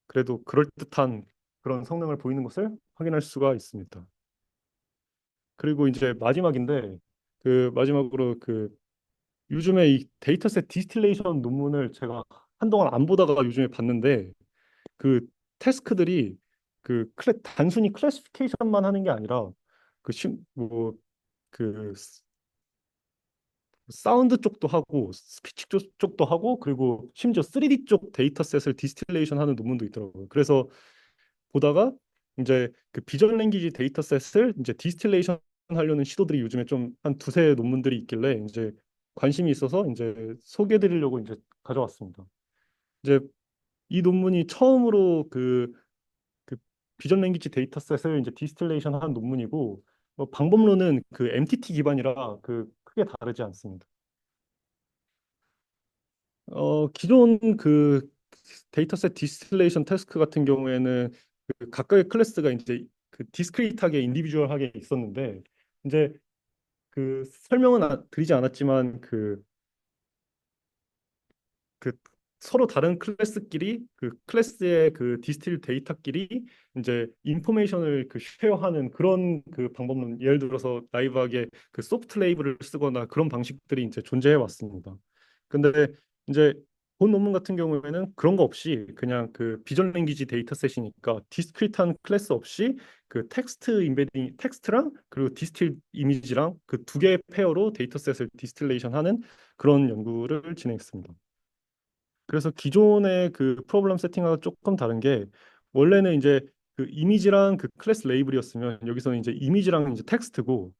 그래도 그럴듯한 그런 성능을 보이는 것을 확인할 수가 있습니다. 그리고 이제 마지막인데 그 마지막으로 그 요즘에 이 데이터셋 디스틸레이션 논문을 제가 한동안 안 보다가 요즘에 봤는데 그 태스크들이 단순히 클래시피케이션만 하는 게 아니라 그뭐그 사운드 쪽도 하고 스피치 쪽도 하고 그리고 심지어 3D 쪽 데이터셋을 디스틸레이션 하는 논문도 있더라고요. 그래서 보다가 이제 그 비전 랭귀지 데이터셋을 이제 디스틸레이션 하려는 시도들이 요즘에 좀 한 두세 논문들이 있길래 이제 관심이 있어서 이제 소개해 드리려고 이제 가져왔습니다. 이제 이 논문이 처음으로 그 비전 랭귀지 데이터셋을 이제 디스틸레이션 한 논문이고 방법론은 그 MTT 기반이라 크게 다르지 않습니다. 기존 데이터셋 디스틸레이션 태스크 같은 경우에는 각각의 클래스가 이제 디스크리트하게 인디비주얼하게 있었는데 이제 설명은 드리지 않았지만 그 서로 다른 클래스끼리 클래스의 디스틸 데이터끼리 이제 인포메이션을 쉐어하는 그런 방법론, 예를 들어서 나이브하게 소프트 레이블을 쓰거나 그런 방식들이 이제 존재해 왔습니다. 근데 이제 본 논문 같은 경우에는 그런 거 없이 그냥 비전 랭귀지 데이터셋이니까 디스크리트한 클래스 없이 텍스트 인베딩 텍스트랑 그리고 디스틸 이미지랑 두 개의 페어로 데이터셋을 디스틸레이션하는 그런 연구를 진행했습니다. 그래서 기존의 프로블럼 세팅하고 조금 다른 게, 원래는 이제 이미지랑 클래스 레이블이었으면 여기서는 이제 이미지랑 이제 텍스트고,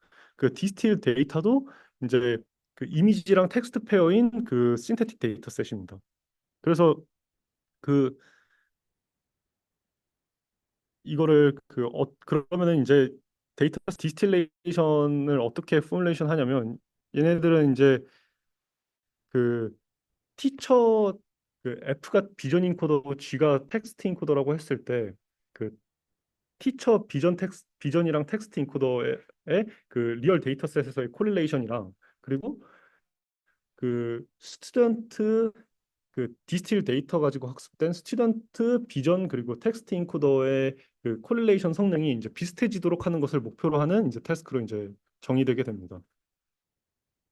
디스틸 데이터도 이제 이미지랑 텍스트 페어인 신테틱 데이터셋입니다. 그래서 그 이거를 그러면은 이제 데이터 디스틸레이션을 어떻게 포뮬레이션 하냐면, 얘네들은 이제 그 티처 F가 비전 인코더고 G가 텍스트 인코더라고 했을 때 티처 비전이랑 텍스트 인코더의 리얼 데이터셋에서의 코릴레이션이랑, 그리고 스튜던트 디스틸 데이터 가지고 학습된 스튜던트 비전 그리고 텍스트 인코더의 코릴레이션 성능이 이제 비슷해지도록 하는 것을 목표로 하는 이제 태스크로 이제 정의되게 됩니다.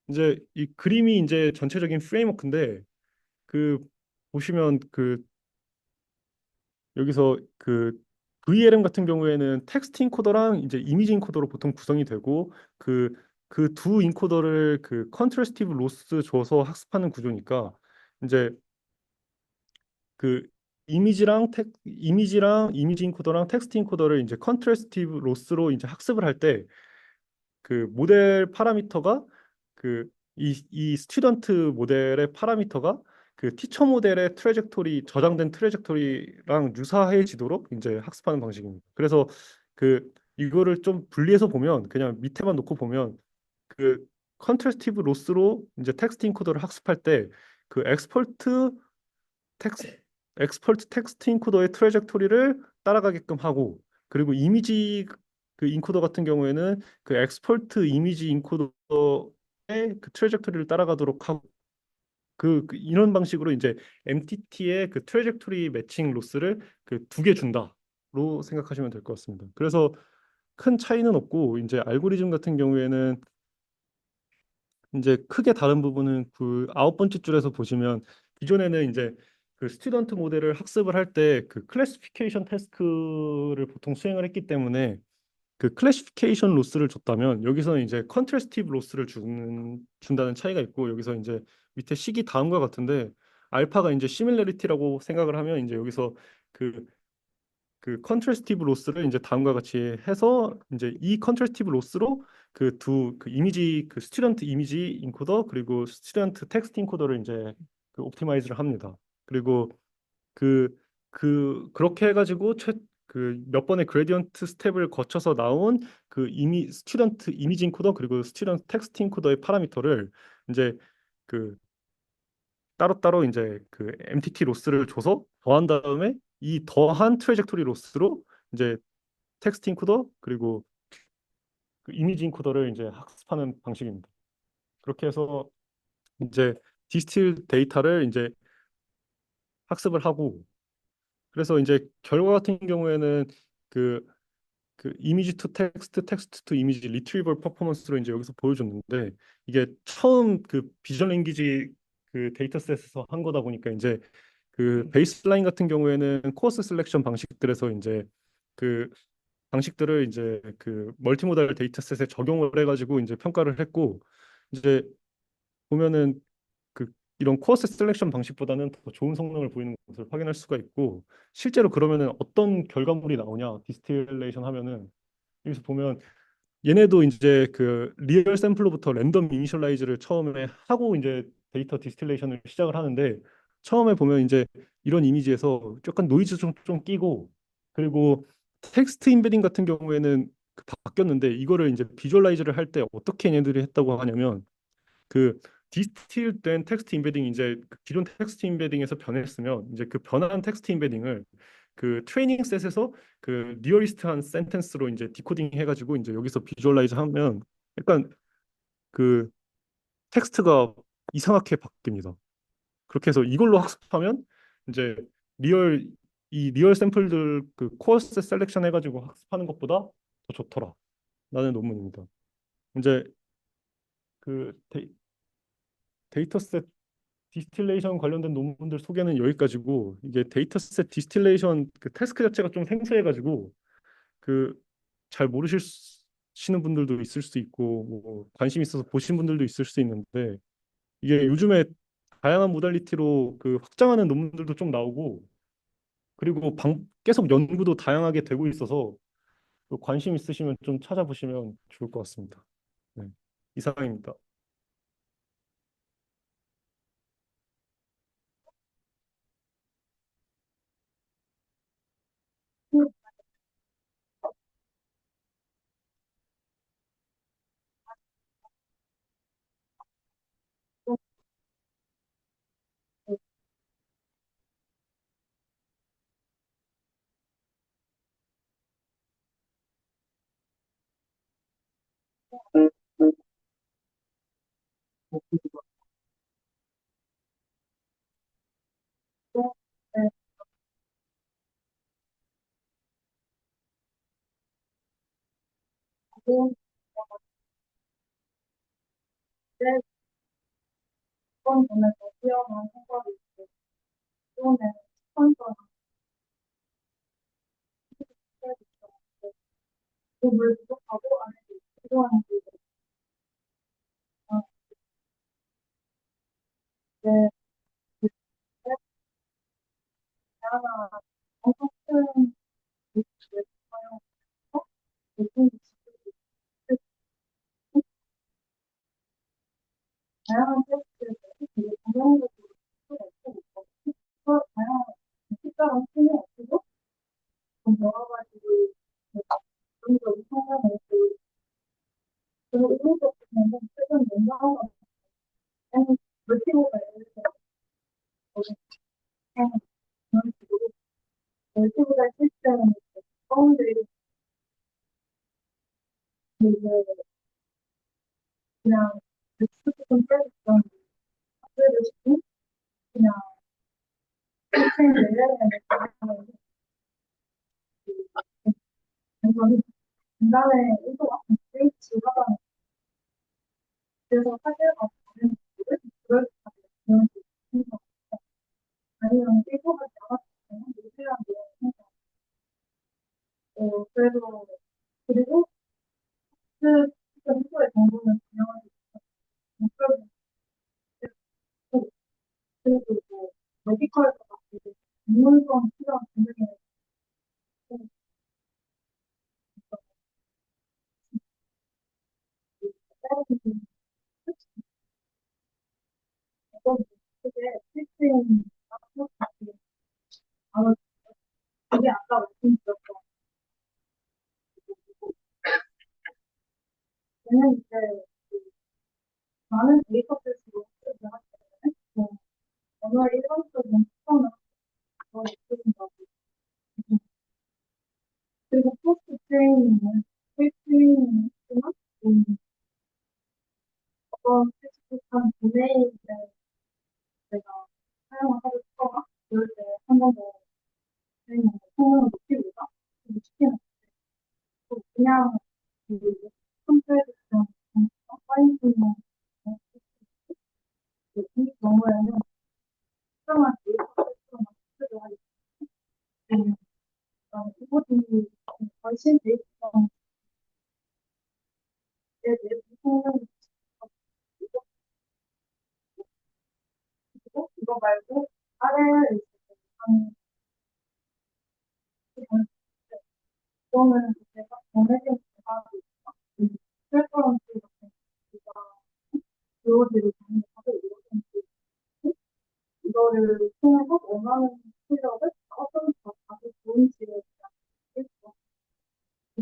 이제 이 그림이 이제 전체적인 프레임워크인데, 그 보시면 여기서 VLM 같은 경우에는 텍스트 인코더랑 이제 이미지 인코더로 보통 구성이 되고, 두 인코더를 컨트래스티브 로스 줘서 학습하는 구조니까, 이제 그 이미지 인코더랑 텍스트 인코더를 이제 컨트래스티브 로스로 이제 학습을 할 때 모델 파라미터가 이 스튜던트 모델의 파라미터가 티처 모델의 저장된 트레젝토리랑 유사해지도록 이제 학습하는 방식입니다. 그래서 이거를 좀 분리해서 보면, 그냥 밑에만 놓고 보면 그 컨트래스티브 로스로 이제 텍스트 인코더를 학습할 때 엑스퍼트 텍스 텍스트 인코더의 트레젝토리를 따라가게끔 하고, 그리고 이미지 인코더 같은 경우에는 엑스퍼트 이미지 인코더의 트레젝토리를 따라가도록 하고, 이런 방식으로 이제 MTT의 트레젝토리 매칭 로스를 두 개 준다로 생각하시면 될 것 같습니다. 그래서 큰 차이는 없고, 이제 알고리즘 같은 경우에는 이제 크게 다른 부분은 아홉 번째 줄에서 보시면, 기존에는 이제 스튜던트 모델을 학습을 할 때 클래시피케이션 태스크를 보통 수행을 했기 때문에 클래시피케이션 로스를 줬다면, 여기서는 이제 컨트래스티브 로스를 준다는 차이가 있고, 여기서 이제 밑에 식이 다음과 같은데, 알파가 이제 시밀러리티라고 생각을 하면 이제 여기서 그 컨트래스티브 로스를 이제 다음과 같이 해서, 이제 이 컨트래스티브 로스로 이미지 스튜던트 이미지 인코더 그리고 스튜던트 텍스트 인코더를 이제 옵티마이즈를 합니다. 그리고 그 그렇게 해가지고 몇 번의 그레디언트 스텝을 거쳐서 나온 스튜던트 이미지 인코더 그리고 스튜던트 텍스트 인코더의 파라미터를 이제 그 따로따로 이제 MTT 로스를 줘서 더한 다음에, 이 더한 트레젝토리 로스로 이제 텍스트 인코더 그리고 이미지 인코더를 이제 학습하는 방식입니다. 그렇게 해서 이제 디스틸 데이터를 이제 학습을 하고, 그래서 이제 결과 같은 경우에는 그 이미지 투 텍스트, 텍스트 투 이미지 리트리버 퍼포먼스로 이제 여기서 보여줬는데, 이게 처음 비전 랭귀지 데이터셋에서 한 거다 보니까, 이제 베이스라인 같은 경우에는 코어스 셀렉션 방식들에서 이제 그 방식들을 이제 멀티모달 데이터셋에 적용을 해가지고 이제 평가를 했고, 이제 보면은 그 이런 코어스 셀렉션 방식보다는 더 좋은 성능을 보이는 것을 확인할 수가 있고, 실제로 그러면은 어떤 결과물이 나오냐 디스틸레이션 하면은, 여기서 보면 얘네도 이제 리얼 샘플로부터 랜덤 이니셜라이즈를 처음에 하고 이제 데이터 디스틸레이션을 시작을 하는데, 처음에 보면 이제 이런 이미지에서 약간 노이즈 좀 끼고, 그리고 텍스트 인베딩 같은 경우에는 바뀌었는데 이거를 이제 비주얼라이즈를 할 때 어떻게 얘네들이 했다고 하냐면 그 디스틸된 텍스트 인베딩이 이제 그 기존 텍스트 인베딩에서 변했으면 이제 그 변한 텍스트 인베딩을 그 트레이닝 셋에서 그 리얼리스트한 센텐스로 이제 디코딩 해가지고 이제 여기서 비주얼라이즈 하면 약간 그 텍스트가 이상하게 바뀝니다. 그렇게 해서 이걸로 학습하면 이제 리얼 리얼 샘플들 그 코어셋 셀렉션 해가지고 학습하는 것보다 더 좋더라. 라는 논문입니다. 이제 그 데이터셋 디스틸레이션 관련된 논문들 소개는 여기까지고 이게 데이터셋 디스틸레이션 그 태스크 자체가 좀 생소해가지고 그 잘 모르시는 분들도 있을 수 있고 뭐 관심 있어서 보신 분들도 있을 수 있는데 이게 요즘에 다양한 모달리티로 그 확장하는 논문들도 좀 나오고 그리고 계속 연구도 다양하게 되고 있어서 또 관심 있으시면 좀 찾아보시면 좋을 것 같습니다. 네, 이상입니다.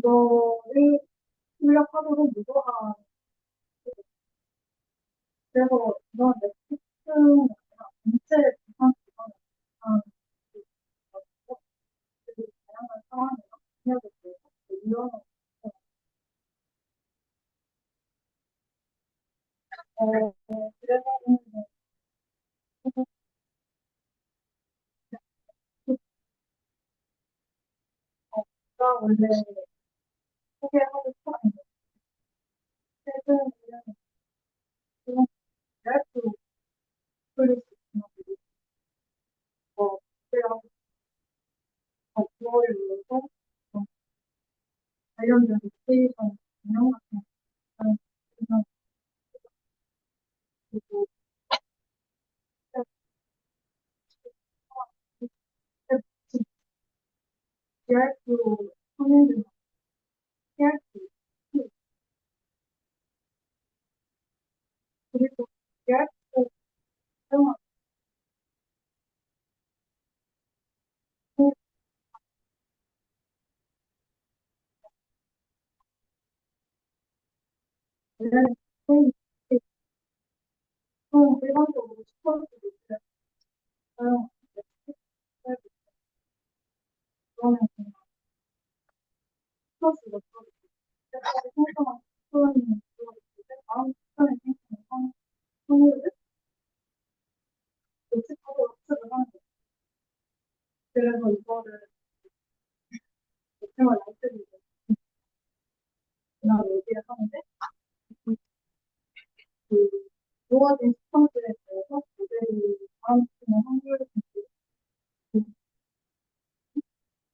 그거를 출력하도록 유도한, 그래서 이런 넷플릭스는 아니라 전체 기상 기관을 한 그리고 다양한 상황이나 분야에 대해서 이런 그래서 오늘 제가 원래 소개하고 싶었는데 최근에는 그런 대학교 플리스 제가 그거를 위해서 어, 관련된 스테이션 운영 같은 거 그래서 그리고 DRQ 청년들 DRQ 그리고 DRQ 사용하는 관련된 일반적으로 슈퍼마켓을 사용하는데 그러면 그냥 스포츠가 생성한 표현이 들어있을 때 다음 표현에 생성한 확률을 예측하도록 학습을 하는 거예요. 그래서 이거를 예측을 날뜨기 그냥 얘기를 하는데 그 모아진 시청들에 대해서 모델이 다음 주는 확률을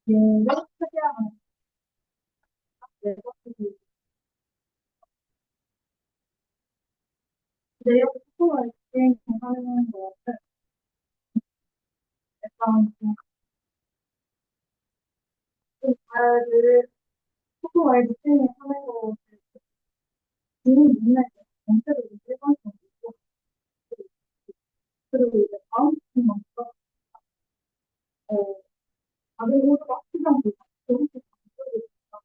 얘를 특이하는 네거티브 내역 스코어를 비행하는 것을 약간 좀잘 스코어에 디테일하는 것을 미리 문맥에 전체를 일관성 있고 그리고 이제 다음 주는 어, 다른 모두가 수정도 조금씩 바뀌고 있다.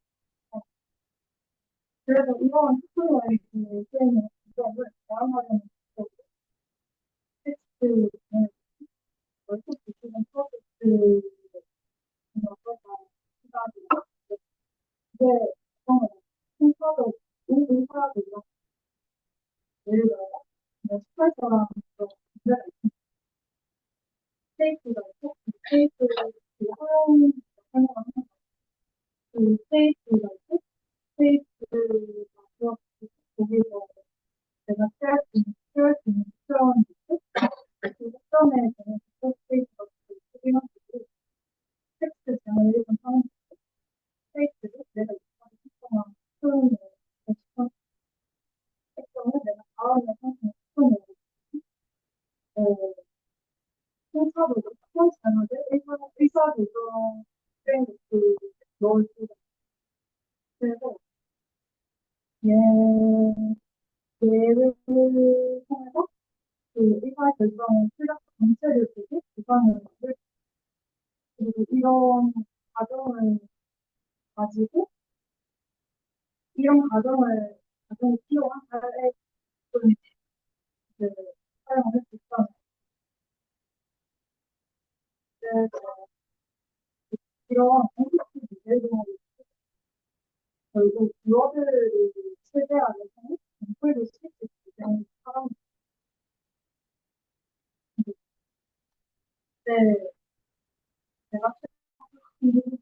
그래서 이러한 스코어의 그 게임의 구성을 다양하게 텍스트는 월급 기준은 프로젝트 어떤가 시각이 이게 구성을 순서도 인사도 이렇게 예를 들어서 스파이서랑 문제가 있는 스테이크가 있고 그 스테이크를 그 사용 설명하는 그 스테이크가 있고 스테이크가 들어가고 거기서 내가 취할 수 있는 특정한 그 특정에 대한 스테이크가 있고 텍스트 제너레이션 하는 스테이크를 내가 익숙한 특정한 표현을 익숙한 특정을 내가 다음에 사는 표현을 순서도 첫 단어들 의사조정 프레임워크 넣을 수가 있어서 얘 얘를 통해서 그 의사결정의 출력 전체를 보고 구상을 만들 그리고 이런 과정을 가지고 이런 과정이 필요한 사례를 이제 사용을 할 수 있다. 그래서 이런 공식적 모델도 결국 유어들을 최대화해서 공부를 시킬 수 있는 사람인데 내가 생각하는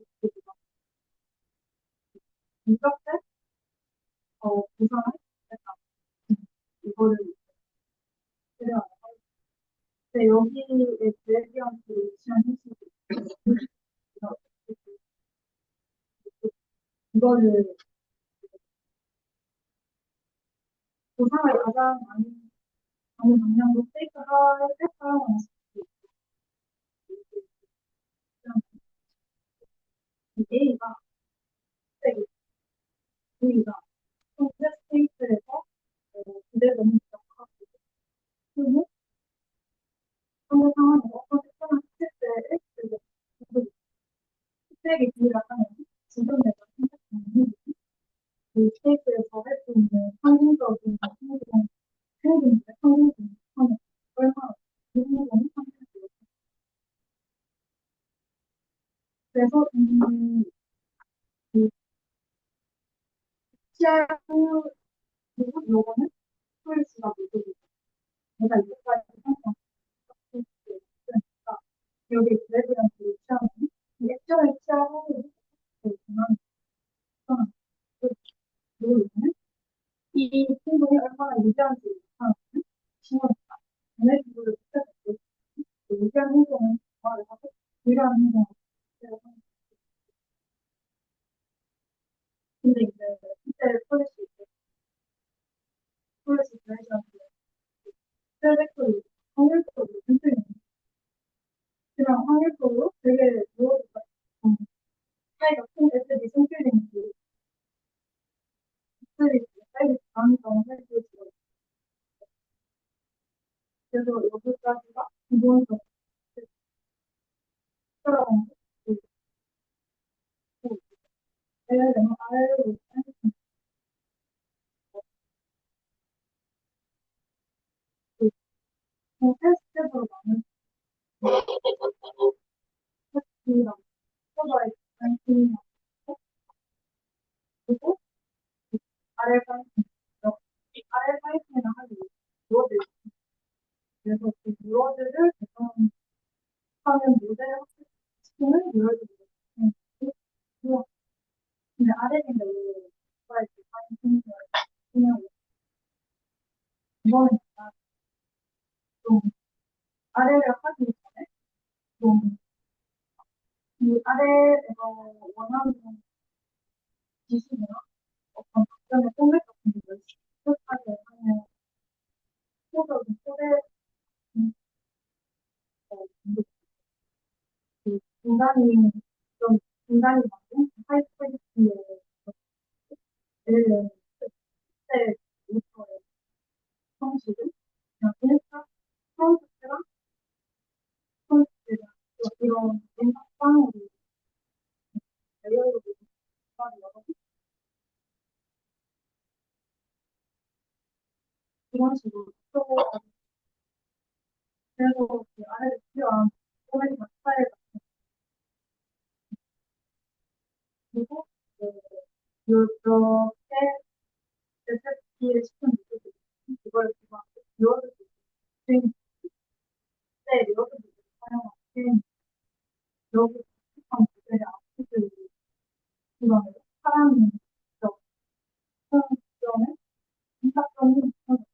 분석대 구상을 약간 이거를 최대화. 근데 여기에 브레디언트 취한 형식이 이거를 구상을 가장 많이 하는 방향으로 테이크할 때 사용하는 A가 B가 현재 스테이트에서 그대로 너무 시작하고 Q는 현재 상황에서 어떤 특정한 스테이트의 X를 스택이 B라고 하면 지금 내가 선택하는 그래서 그 CRU 요거는 스토리지가 모두 내가 이것까지 항상 있으니까 여기 그래브런트를 취하는 이 액정을 취하고 그만 모르는 이 충분히 얼마나 유지한지 못하는 신호니까 얘네 기술을 붙여서 유지한 행동은 정말을 하고 유리한 행동을 해요. 근데 이제 이때 폴리시 브레이션을 셀렉트로 확률적으로 선택해요. 그냥 확률적으로 되게 무엇보다 차이가 큰 애들이 성질인지 애들이 사이즈 강한 살수 있어요. 그래서 여기까지가 기본적으로 들어가는 거 예를 들면 아래로 테스트로 나눈 테스트랑 서버의 관심이 그리고 아래 관심 아래 관심이나 하기 무엇을 그래서 그 무엇을 대상하는 모델 학습시키는 무엇을 근데 아래는 원래 서버의 관심이 그냥 이거는 좀 아래를 하기 전에 좀 이 아래에서 원하는 지식이나 어떤 답변의 포맷 같은 걸 비슷하게 하는 소적인 소대 그 중간이 좀 중간이 맞는 하이퀄리티의 예를 들면 그때 부터의 형식은 그냥 인스타 프론트랑 프론트랑 이런 인스타상으로 레이어로 여러 이런 식으로 쓰고 그래서 그 아래에 필요한 포맷 스타일 그리고 이렇게 SFP를 시킨 분들이 그걸 막 리워드 주행 때 리워드 사용하는 여기 특정 모델의 아웃풋을 이런 사람이 직접 시점에 인사점이 설정을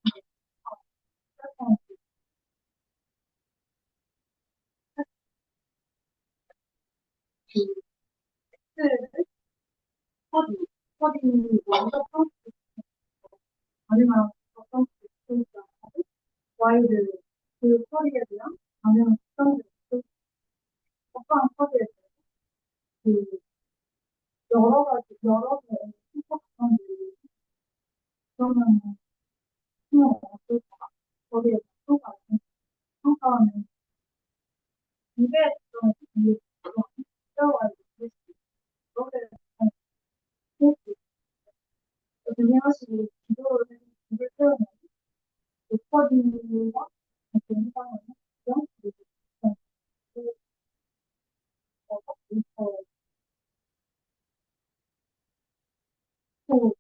그 텍스트를 코딩 먼저 프롬프트 아니면 프롬프트 있으니까 와이드 그 처리에 대한 아니면 특정된 어떠한 처리에 대한 그 여러 가지 여러 개의 슈퍼성들이 그러면 신경 어떨까 거기에 평가 평가하는 이게 좀 들어가야 돼. 그렇게 동의하시고 기도를 기를 세우는 레코딩과 동의하는 그런 그리고 또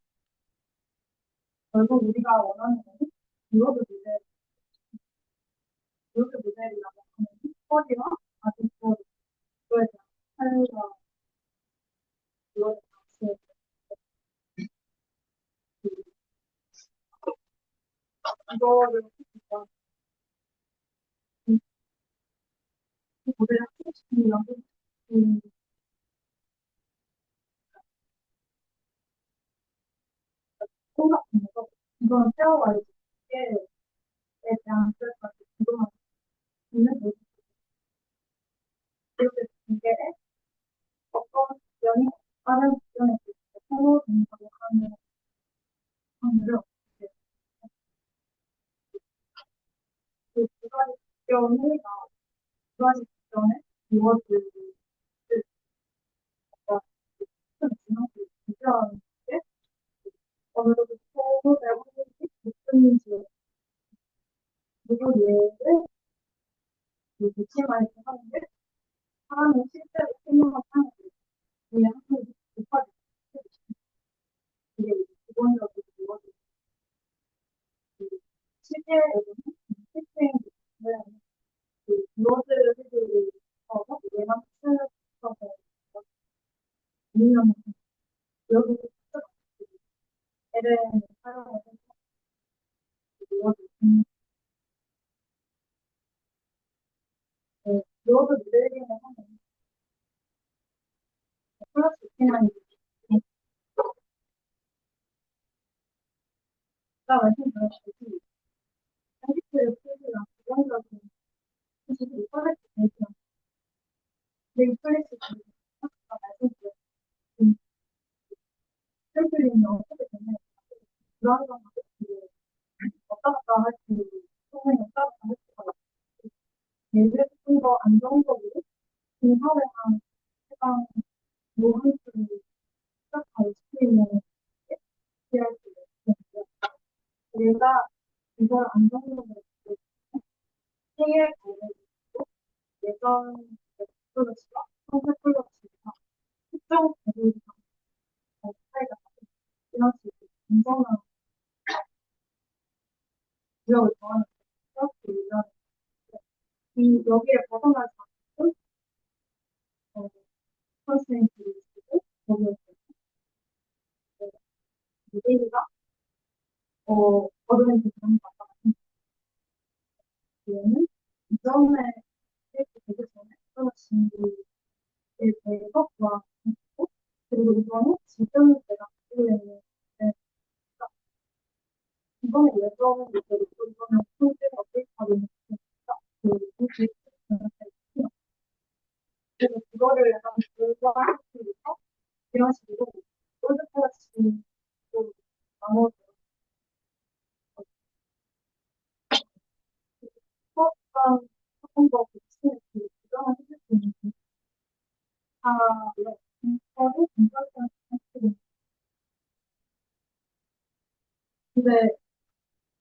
결국 우리가 원하는 거는 리워드 모델, 리워드 모델이라고 하는 코디와 아주 그거에 대한 사유가 리워드 값을 이거를 진짜 그 모델을 학습시키는 연구 생각하면서 이건 세워와야지 이게에 대한 그래서 그동안 있는 모습 이렇게 이게 어떤 면이 다른 면에 서로 된다고 하는 확률을 어떻게 그두 가지 직전에 두 가지 직전에 이워드를 큰 진영을 유지하는 게 어느 정도 서로 내부인지 못했는지 누구 예를 그 대칭하게 하는데 사람은 실제로 생각하는 게 그냥 항상 높아지고 이게 기본적으로 이루어지고 실제로는 실생들은 그 브로드헤드를 써서 예방 수업에서 운영 여기서 LLM을 사용해서 이루어지고 브로드 모델링을 하면 플러스 있지만 아까 말씀드렸듯이 한국의 표기랑 부정적인 지식이 플러스 되죠. 근데 이 플러스 아까 말씀드렸듯이 샘플링이 어떻게 되냐면 불안정한 왔다 갔다 할 수, 성능이 왔다 갔다 할 수가 있고, 얘를 좀더 안정적으로 공사회랑 해당 노선수를 시작할 수 있는 게 필요할 수 있거든요. 얘가 이걸 안정적으로 해외 관련이고 예전 플러스와 성세 플러스가 특정 부분에서 차이가 나고 이런 식으로 안정한 지역을 정하는 플러스 이런 이 여기에 벗어나지 않고 컨센트를 주고 거기에 모델이가 어드밴티지 는 경우는 이전에 이렇게 되기 전에 어떤 친구에 대해서 구하고 그리고 이거는 지금 내가 가지고 있는 이번에 예전에 이제 이번에 통계가 어떻게 있으니까 그 그래서 그거를 약간 공부하면서 이런 식으로 꼴드플러스 또 나눠서 수업과 조금 더 붙이는 그 구성을 해줄 수 있는 기타를 인터뷰 공부하는 학생이 근데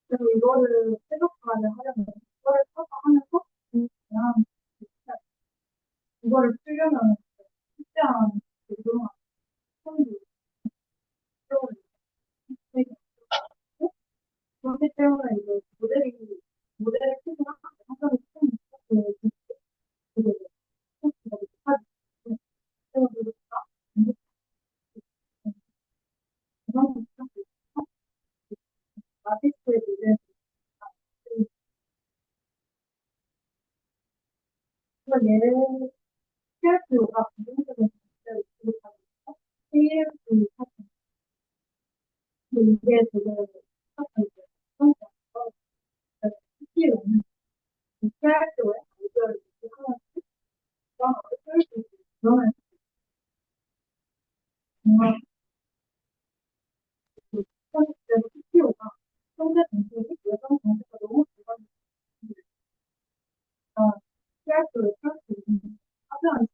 그래서 이거를 최적화를 하려면 이거를 써서 하면서 그냥 이거를 풀려면 특별한 이동한 손도 필요를 되게 있고 그렇기 때문에 이제 모델의 크기가 한정이 크니까 그게 코스가 높아지고 그래서 그렇다 그런 아티스트의 모델 그런 예를 CRPO가 부정적인 문제를 기록하면서 CRP 사진 근데 이게 되게 사실 이제 CPO는 CRPO의 아이디어를 기록하면서 그런 쓸 수 있는 그러면 정말 그 프로젝트에서 CPO가 현재 정책이 예전 정책과 너무 달라지니까 CRPO를 쓸수 있는 하드한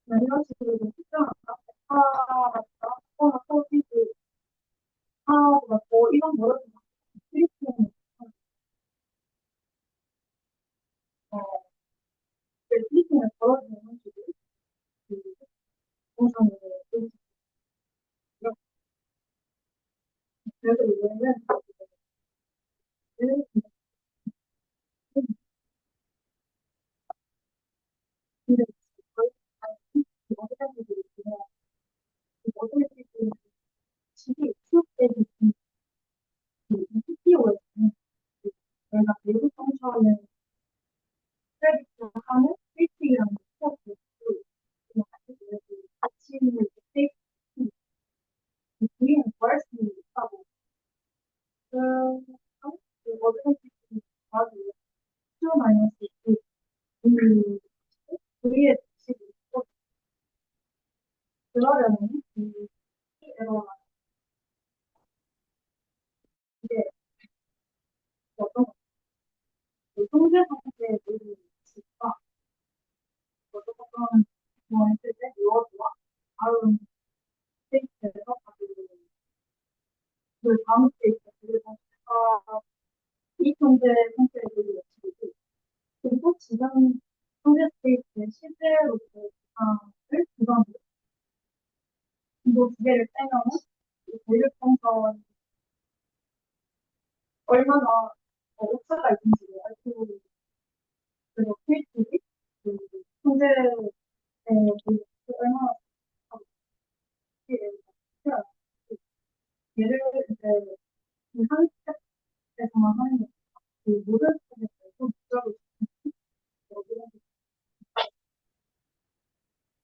이런 식으로 특정한 하거나 서비스 하거나 뭐 이런 거를 스위칭 스위칭을 걸어주는 식으로 그 동선을 이렇게 그래서 이제는 근데 거의 모델들이 그냥 모델들이 집이 수업되는 그 CPO에서는 내가 외부 펑션을 크레딧을 하는 스위칭이라는 수업을 그냥 같이 이렇게 우리는 구할 수 있다고 그 어드밴티지 가지고 q 마이너스 그 V의 규칙이 있고 그러려면 이 에러가 이게 어떤 통계 상태의 모든 규칙과 현재 스테이트의 실제로 그 기상을 구성하고 이거 두 개를 빼면은 이 대륙동선 얼마나 오차가 있는지 알 수 있고 그리고 필수기 그 현재의 그 얼마나 높은지를 얘를 이제 한 스텝에서만 하는 그 모든 스텝에서 좀 부족을 주고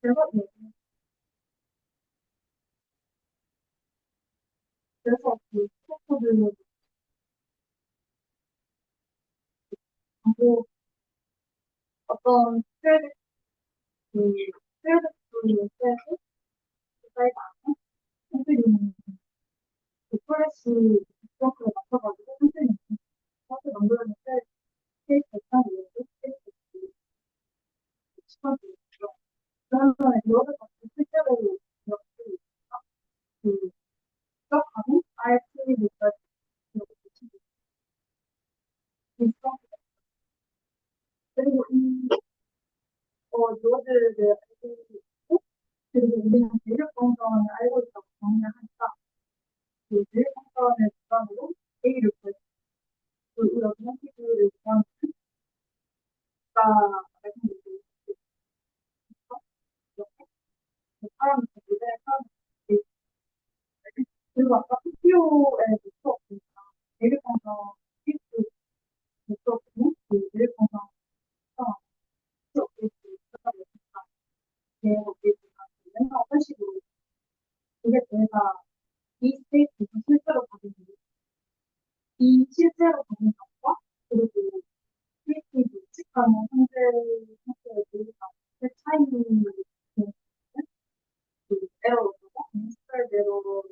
그래서 그래서 그 스태프들을 하고 어떤 그 스트레스를 빼고 사이가 선생님이 그 플래시 네트워크를 맞춰가지고 선생님이 사실 만들어냈을 케이스 대상을 위해서 케이스 시켜주고요. 그러면 이거를 같이 실제로 이렇게 그 시작하는 RT까지 이렇게 붙이고 있어. 그리고 이 노드를 알고 있고 그리고 우리는 대륙 동선을 알고 있다고 정의를 하니까 그 대륙 동선을 기반으로 A를 구했고 그 여기 형식을 구한 아까 말씀드린 이렇게 사람 모델 사람 그리고 아까 PPO에 목적이니까 대륙동선 필수 목적은 그 대륙동선 목적 필수가 되니까 계속 맨날 어떤 식으로 그게 저희가 이 스테이트에서 실제로 가진 이 실제로 가진 것과 그리고 스테이트 예측하는 현재의 데이터 의 차이를 그 에러로 인스톨 에러로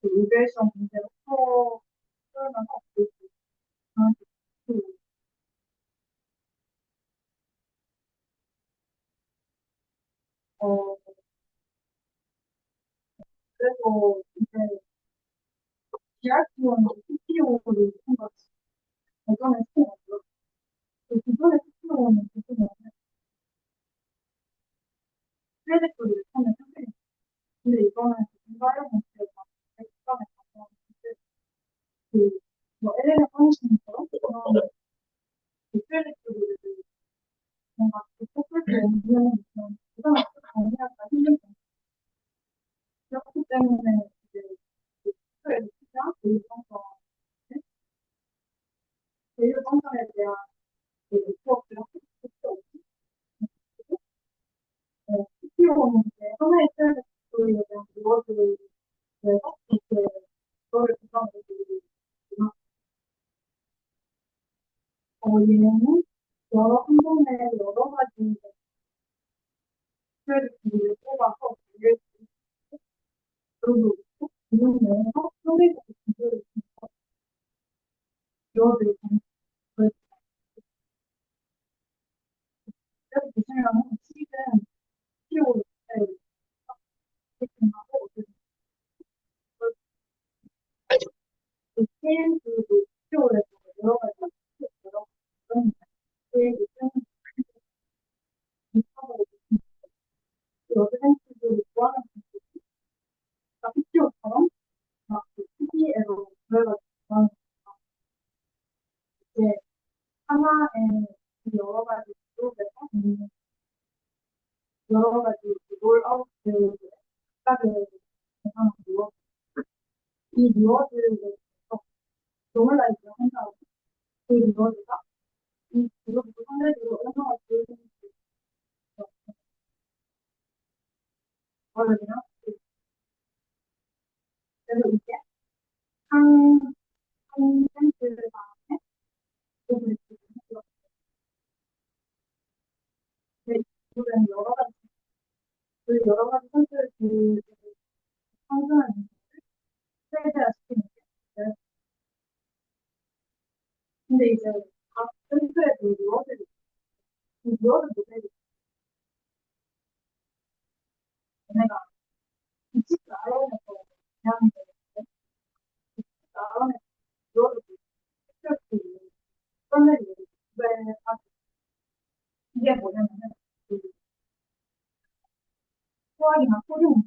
그 리그레이션 문제로 풀면서 그 어, 그래서 이제 DRP는 CPO를 한번 예전에 했었고요. 그 기존의 CPO는 기존에 크레딧을 하면 상당히 근데 이거는 인바이러먼트에서 엑스턴에 가서 그뭐 LLM 퍼니시먼트처럼 그런 그 크레딧을 뭔가 그 포플도 없는 그런 부담을 정리하기가 힘든 거 그렇기 때문에 이제 그 크레딧이랑 제휴성성에 대한 그 네트워크가 필요 없고 CPO는 이제 하나의 크레딧에 대한 리워드를 내서 이제 그거를 구성해서 얘는 여러 항공의 여러 가지 스트레스를 뽑아서 분류할 수 있고, 그리고 이런 내에서 한국의 기술을 기업을 그래서 보시면은 시즌 PO를 하고 그 KN도 PO에서 여러 가지 여러 그런 계획이 있고 여드센스들을 구하는 PO처럼 막 PD에로 그래가지고 이제 하나의 여러 가지 그룹에서 여러 가지 롤아웃을 각각의 대상을 누워 이 리워드를 노멀라이즈를 한다고 그 리워드가 이 그룹 상대적으로 얼마나 좋은지 거거든요. 그래서 이제 한, 한 센트 다음에 그룹을 지금 그 그룹은 여러 가지 그 여러 가지 선수를 그 상승하는 트레이드를 시키는 게 근데 이제 각 센터의 그 리워드를 이 리워드 모델이 얘네가 규칙 아이언에서 제한이 되는데 아이언에서 리워드 특별히 그런 일이 왜 하지? 이게 뭐냐면은 그 소화기나 소변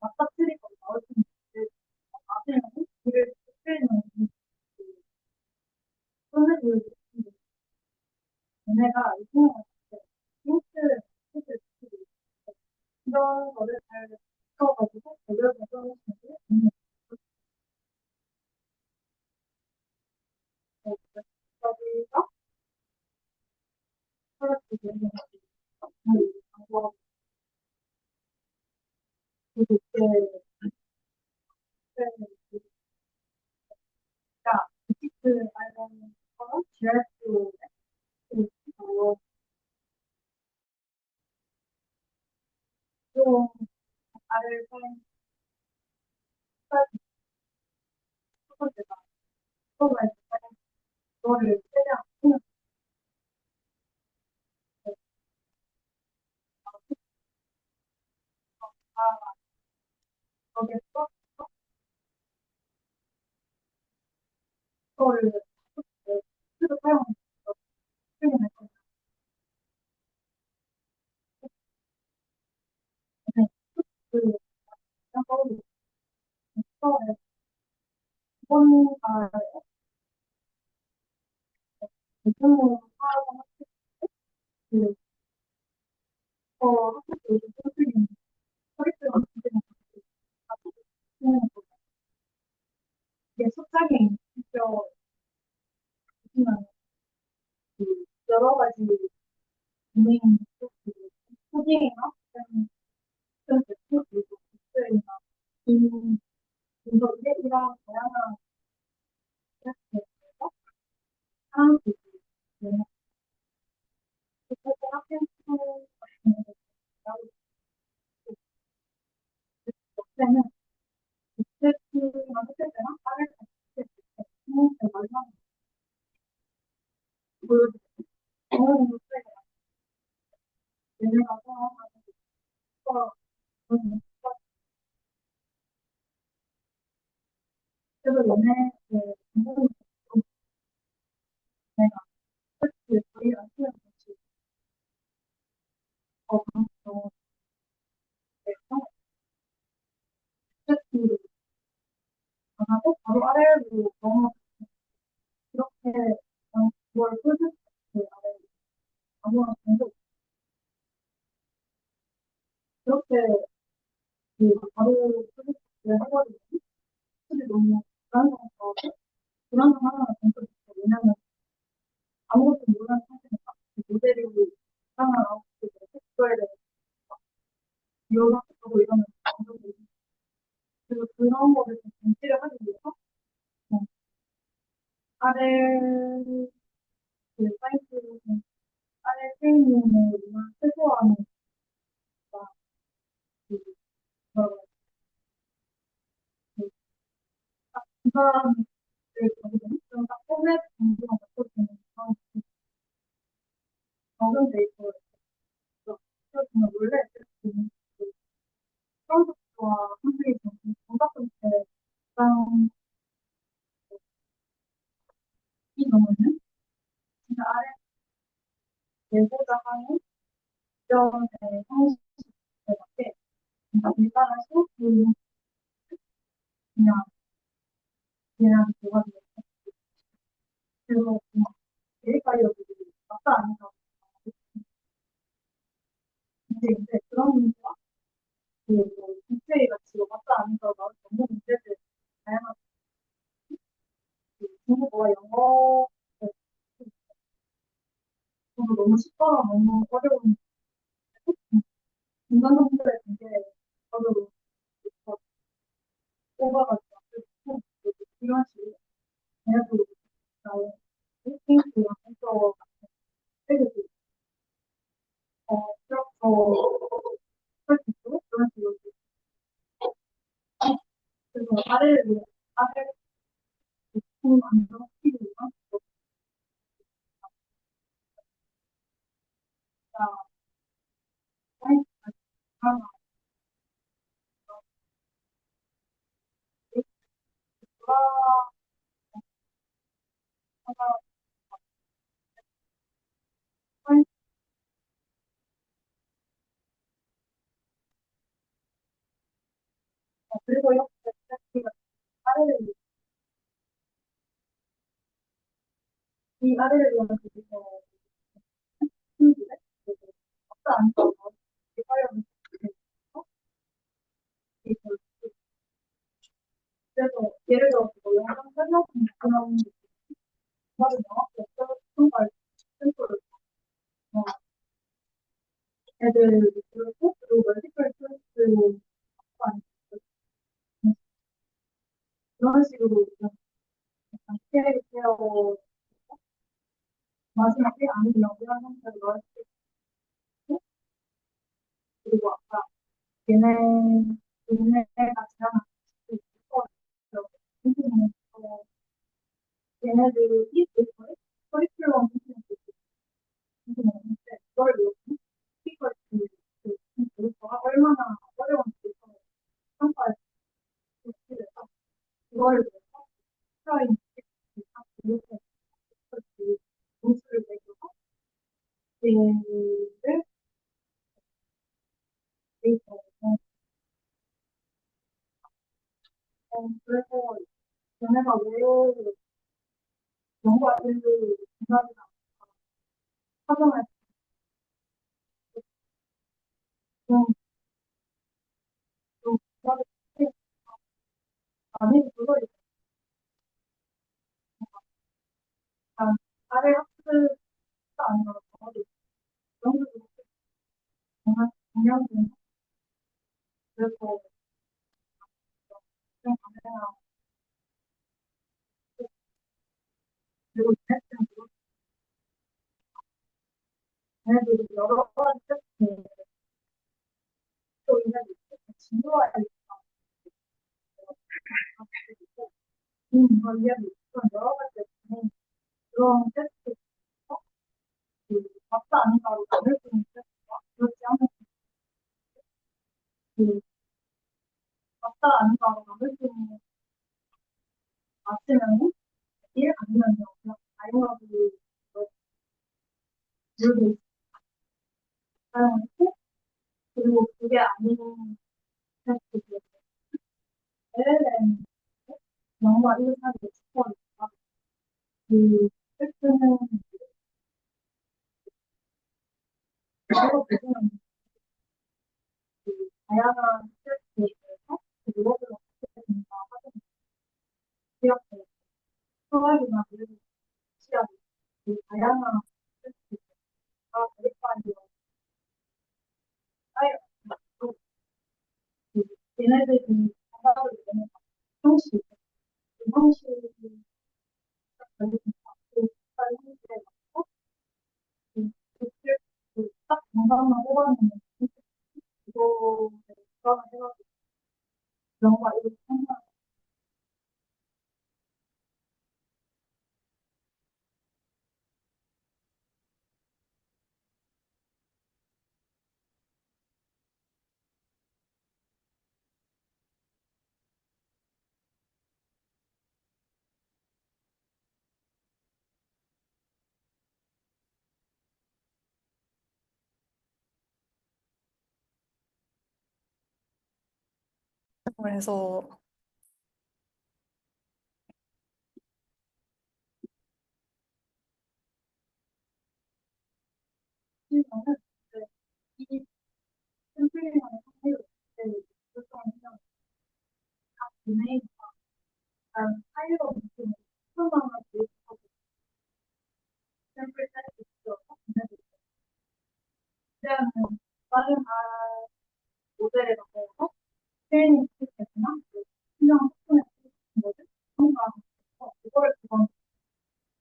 맞닥뜨리고 나올 수 있는 아시는 길을 쓰는 선생님을 얘네가 이승을 힌트 힌트 이런 거를 잘 써가지고 제대로 써주시는 게 여기가 프로젝트 되는 방법 그때 그때가 디지트 알고 거랑 GRP로 좀 알을 첫 번째가 처음에 그거를 최대한 거기에서 그거를 스스로 사용해서 표현을 했는데 그 약간 처음에 기본가 공부하고 그 학교 때 요즘 선생님 커리큘럼 선생님 하는 거 이게 속장에 직접 보시면 그 여러 가지 진행 코딩이나 그런 제품 그리고 기술이나 분석에 이런 다양한 이렇게 사람들이 그래서 학생 같은 경우는 때는 스트레스랑 스트레스랑 빠를 때 마지막에 보여주고 어느 정도 스트레스가 얘네가 또 그래서 얘네 공부는 내가 스트레스 거의 안 쓰는 것이 그래서 내가 스트레스를 하고 바로 아래로 넘어 그렇게 뭘 프로젝트 아래 아무런 정도 그렇게 그 바로 프로젝트를 해버리면 사실 너무 불안정해서 불안정하다는 정도도 있어요. 왜냐면 아무것도 모르는 상태니까 그 모델을 하나 그거에 대해서 이해하고 이러면 안 되고 그래서 그런 거를 좀 정치를 하기 위해서 어, 아래 그 사이트 아래 트레이닝을 최소화하는 거가 그 뭐라고 해야 되지? 그 사람을 거기서 좀딱 포맷 정도만 갖고 있는 그런 적은 데이터를 그래서 정말 원래 그 프로젝트와 컴플레이션 정답할 때 가장 이 경우는 진짜 아래 내보다 하는 이전의 형식에 맞게 진짜 일반한 수업을 그냥 그냥 줘가지고 그래서 그냥 데이터이어들이 맞다 아니다 문제인데 그런 문제와 그뭐 디테일 가치로 맞다 아니다 나올 정보 문제들 다양한 그 중국어와 영어 저도 너무 쉽거나 너무 어려운 중간 정도의 문제 저도 뽑아가지고 이런 식으로 얘네도 나온 링킹이랑 해서 되게 그렇죠. 할 수 있도록 그런 식으로 그래서 아래를 안정시키기 위한 진짜 사이트가 하나 돌아가다가 그리고 이렇게 우리가 아래를, 이 아래를 위해서 힘들게 박사 안 써서 이빨려면 그래서 예를 들어서 뭐 영상 설명 그런 말을 명확히 평가할 센서를 애들 그리고 멀티플 초이스 그런 식으로 약간 케어 마지막에 아는 연구한 상태로 넣을 수 있고 그리고 아까 얘네가 지나간 수 있을 것 같아요. 얘네들이 커리큘럼 궁금했는데 그걸 놓고 스피커 교육가 얼마나 어려운지 평가할 수 있어서 그걸 위해서 프라임 교육에 점수를 매겨서 얘를 데이터로 그래서 얘네가 왜 연구할 때 중간이나 사전에 좀, 좀, 아니, 그걸 일단 아래 학습가 아니라 저도 그런 식으로 정말 중요한 그래서 좀 가능한 그리고 얘네들이 여러 가지 테스트 또 얘네들 진도할 이걸 이해하고 그런 여러 가지 때문에 그런 테스트 그 맞다 아닌가로 나눌 수 있는 테스트가 그렇지 않은 그 맞다 아닌가로 나눌 수 있는 맞으면은 1 아니면요 그냥 다이어리 물도 사용했고 그리고 그게 아닌 테스트 LLM 영화 1사기 스코어니까 그 테스트는 이거 보시면 그 다양한 테스트에 대해서 그 노력을 어떻게 된다 하는 기업들 소화기나 그리고 시험 그 다양한 테스트가 대립하는 쌓여 그 얘네들이 정답을 내는 형식 그 형식이 그 형식에 맞고 그딱 정답만 뽑아내는 이거에 부과를 해가지고 영화 이렇게 한다. 그래서 저는 이 샘플링하는 상태로 결정하면 각 도메인과 일단 파일로 느끼는 수많은 데이터를 샘플 사이즈 있어서 보내드리고 그때는 다른 모델에 넣어서 트레이닝 시스템이나 신경 소통에 쓰는 거를 첨가해서 그거를 기반으로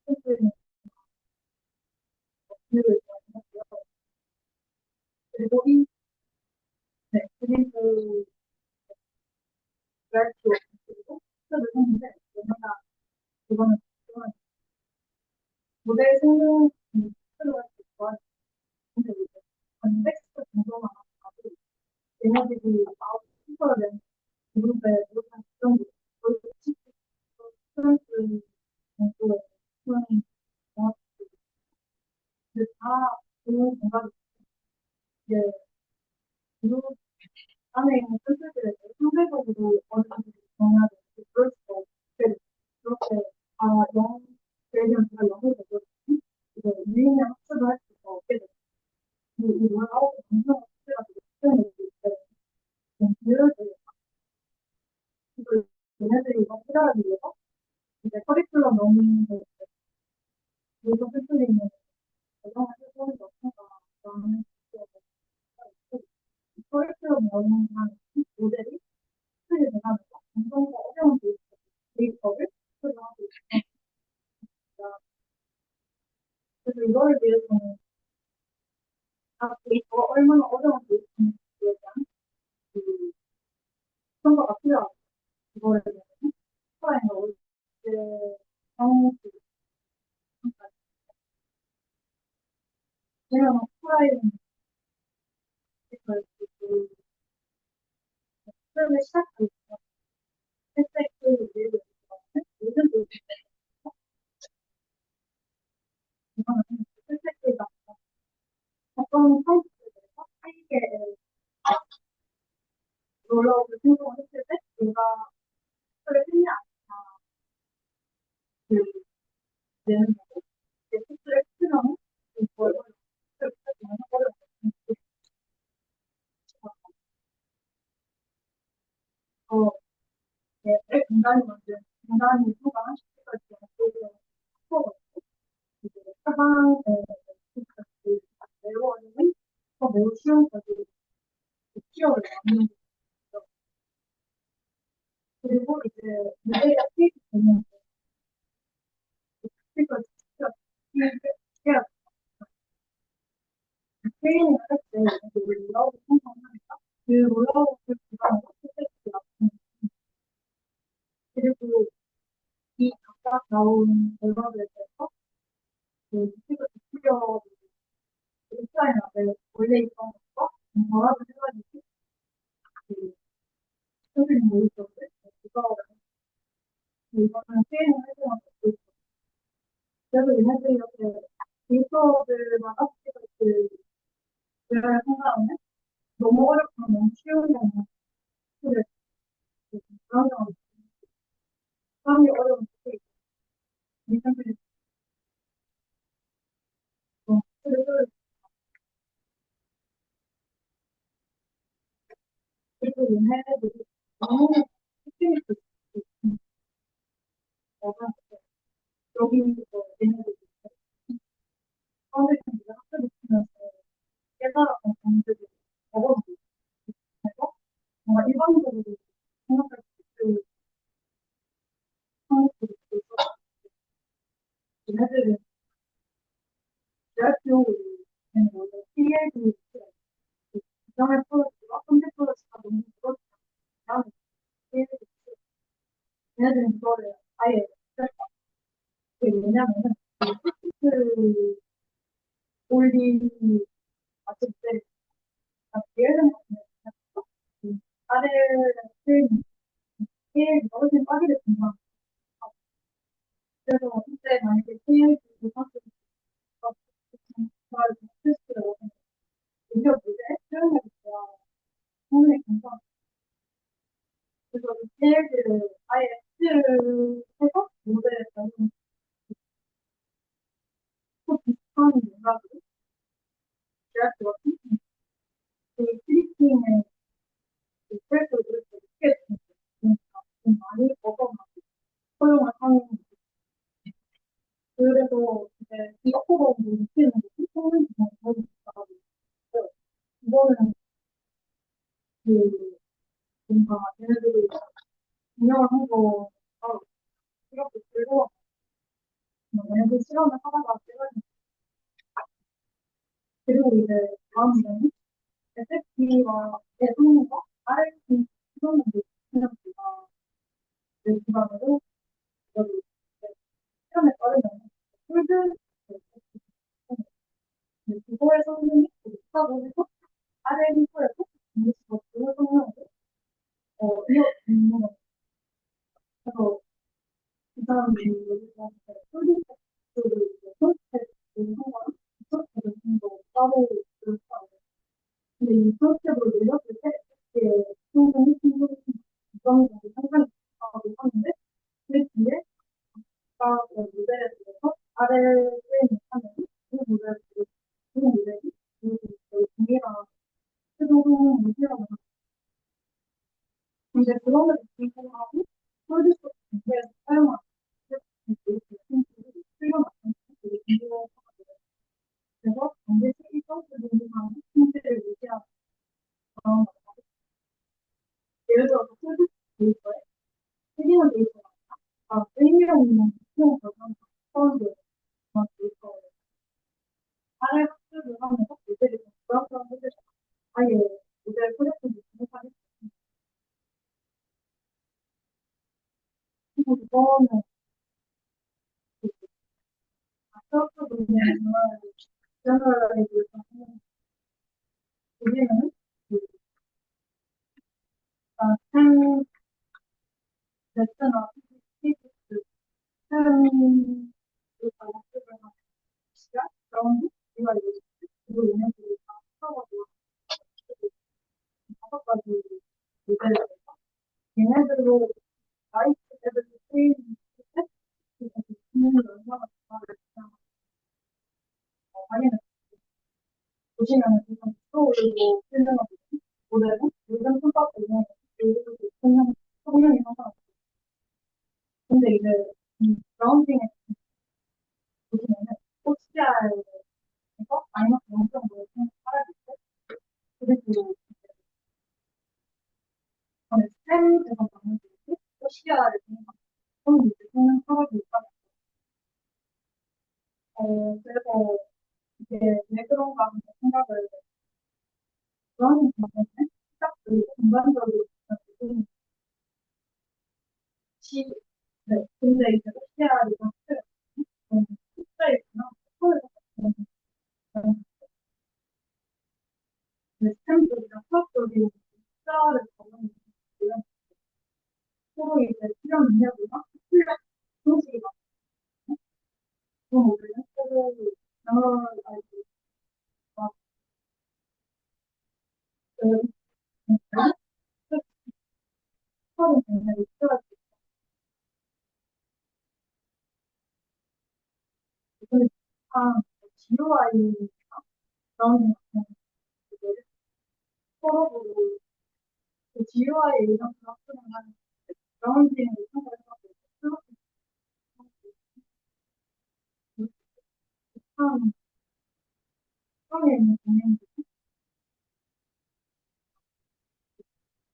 샘플링 기술을 이용해서 그리고 그리고 멸치 그리고 수업을 했는데 얘네가 이거는 모델 생성 수업을 좋아하는 근데 이제 컨텍스트 정도만 가지고 얘네들이 아웃 스코어를 내는 그룹에 노력한 정도 스트레스 정도의 수준이 정확히 다 좋은 생각이 이제 그룹 안에 있는 뜻들을 상대적으로 어느 정도 정해야 되는데, 그럴 수가 없게, 그렇게, 예를 들면 제가 영어를 배웠더니, 이제 유인의 학습을 할 수가 없게 됐어요. 이 원하고 감정 학습가 되게 특별히 있어요. 비율들, 얘네들이 이거 필요하기 위해서, 이제 커리큘럼 러닝을 모두 쓸 수 있는 과정을 해보는 것보다, 나는 커리큘럼 러닝이라는 모델이 스킬을 대하면서 감정과 어려운 데이터를 수술하고 있습니다. 그래서 이거를 위해서는 데이터가 얼마나 어려운 데이터인지에 대한 그 평가가 필요하고, 이거에 대해서 스파이나 어제 방식 평가, 왜냐면 스파이는 그 수업을 시작할 때 혜택을 예를 들어서 모든 데이터 이거는 혜택을 어떤 사이트에 대해서 이게 롤러를 신청을 했을 때 내가 수술을 했냐 그 내는 거고, 이제 수술을 했으면 이걸 수술을 했으면 어려운 거 내 공간이 만든 공간이 소가 시켜서 이제 이제 사방에 그 외워지는 더 매우 쉬운 것들이 키워를 만드는 거죠. 그리고 이제 무대가 케이크 되면 스피커를 직접 해야 트레이닝을 할때 롤라웃을 생성하니까 그 롤라웃을 기반으로 스테이지가 그리고 이 각각 나온 결과들에 대해서 그 스피커 디스플레이어 오프라인에 원래 있던 것과 결합을 해가지고 그 선생님 모의고사를 그거를 이거는 트레이닝 활동을 받고 있어요. 그래서 얘네들이 이렇게 데이터들만 업데이트 들어야 생각하면 너무 어렵거나 너무 쉬운 경우 그래 그런 경우 사람이 어려운 수도 있고 미션들이 있고 그리고 얘네들이 너무 스트레스 받아서 여기 얘네들이 선생님들 학교를 보면서 깨달았던 점들이 적어지고 해서 뭔가 일반적으로 생각할 수 있을 상황들이 있어서 얘네들은 대학교를 원래 PL도 부정할 프로젝트와 선택 프로젝트가 너무 그렇잖아요. 얘네들은 그거를 아예 왜냐면은 그 올리 맞을 때 예를 들면 아래를 제일 넓은 빠지게 된다. 그래서 그때 만약에 제일 사실 정말 테스트를 우리가 무대 수련을 좋아 성능이 괜찮아. 그래서 제일을 아예 X를 해서 모델을 배우는 또 비슷한 문화들 대학교 같은 그 필리핀의 그 프레스를 그렇게 쉽게 되니까 좀 많이 얻어가지고 허용을 하는 그래서 이제 이거보다 느끼는 게 성능이 너무 좋으니까 이거는 그 뭔가 얘네들이 운영을 한 거, 이렇게 즐거워. 얘네들 실험을 하다가 찍어진 그리고 이제 다음에는 SFP와 대성과 RLP 실험을 진행합니다. 그 기반으로 이거를 이제 실험에 따르면 폴드 그거의 성능이 높다고 해서 RLP에서 인식과 그 성능을 이어지는 거 그래서 그 사람들이 여기서 폴드 테스트를 폴드 테스트를 한 거랑 이쪽 테스트를 따로 그렇게 근데 이 프로젝트로 늘렸을 때, 이게 공부하는 형태를 유지하는 그런 거. 예를 들어서 풀 데이터에 틀리는 데이터가 의미가 있는 특정 결과가 서울대 그런 데이터를 아래 학습을 하면서 모델이 좀 불확실한 소재를 아예 모델 프로젝트를 진행하겠습니다. 그래서 그거는 아까 부분에서 general에 하는 우리는 그 템 레스나 피지크스 템 학습을 하는 시간 그런 우리가 이제 그리고 얘네들이 다 풀어가지고 다섯 가지 모델을 해서 얘네들로 라이트 레벨 트레이닝 때 얼마나 잘하는지 확인을 보시면은 지금 프로그램으로 설명하고 있는 모델은 요즘 손바닥 이용해서 여기서 성능이 항상 근데 이제 브라운딩에 보시면은 OCR에서 마이너스 0.5를 사라질 때 그리고 전에 스템에서 나눈 게 OCR을 보면 이제 성능 사라질 까 그래서 이게 왜 그런가 하는 생각을 브라운딩 때문에 딱그 공간적으로 느끼는 시 네. 근데 이제 OCR이 숫자에 있구나. 스탠드이랑 수학적인 숫자를 적는 거는 서로 이제 필요 능력이나 필요 공식이 맞고 모델은 서로 영어를 알고 막 서로 굉장히 필요할 수 있고 근데 참 GUI 그런 것들을 서로 보고 그 GUI 이런 학습을 하는 브라운딩을 생각을 하고 참 처음에 있는 동행들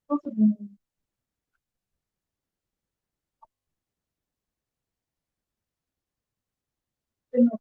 소수는 때문에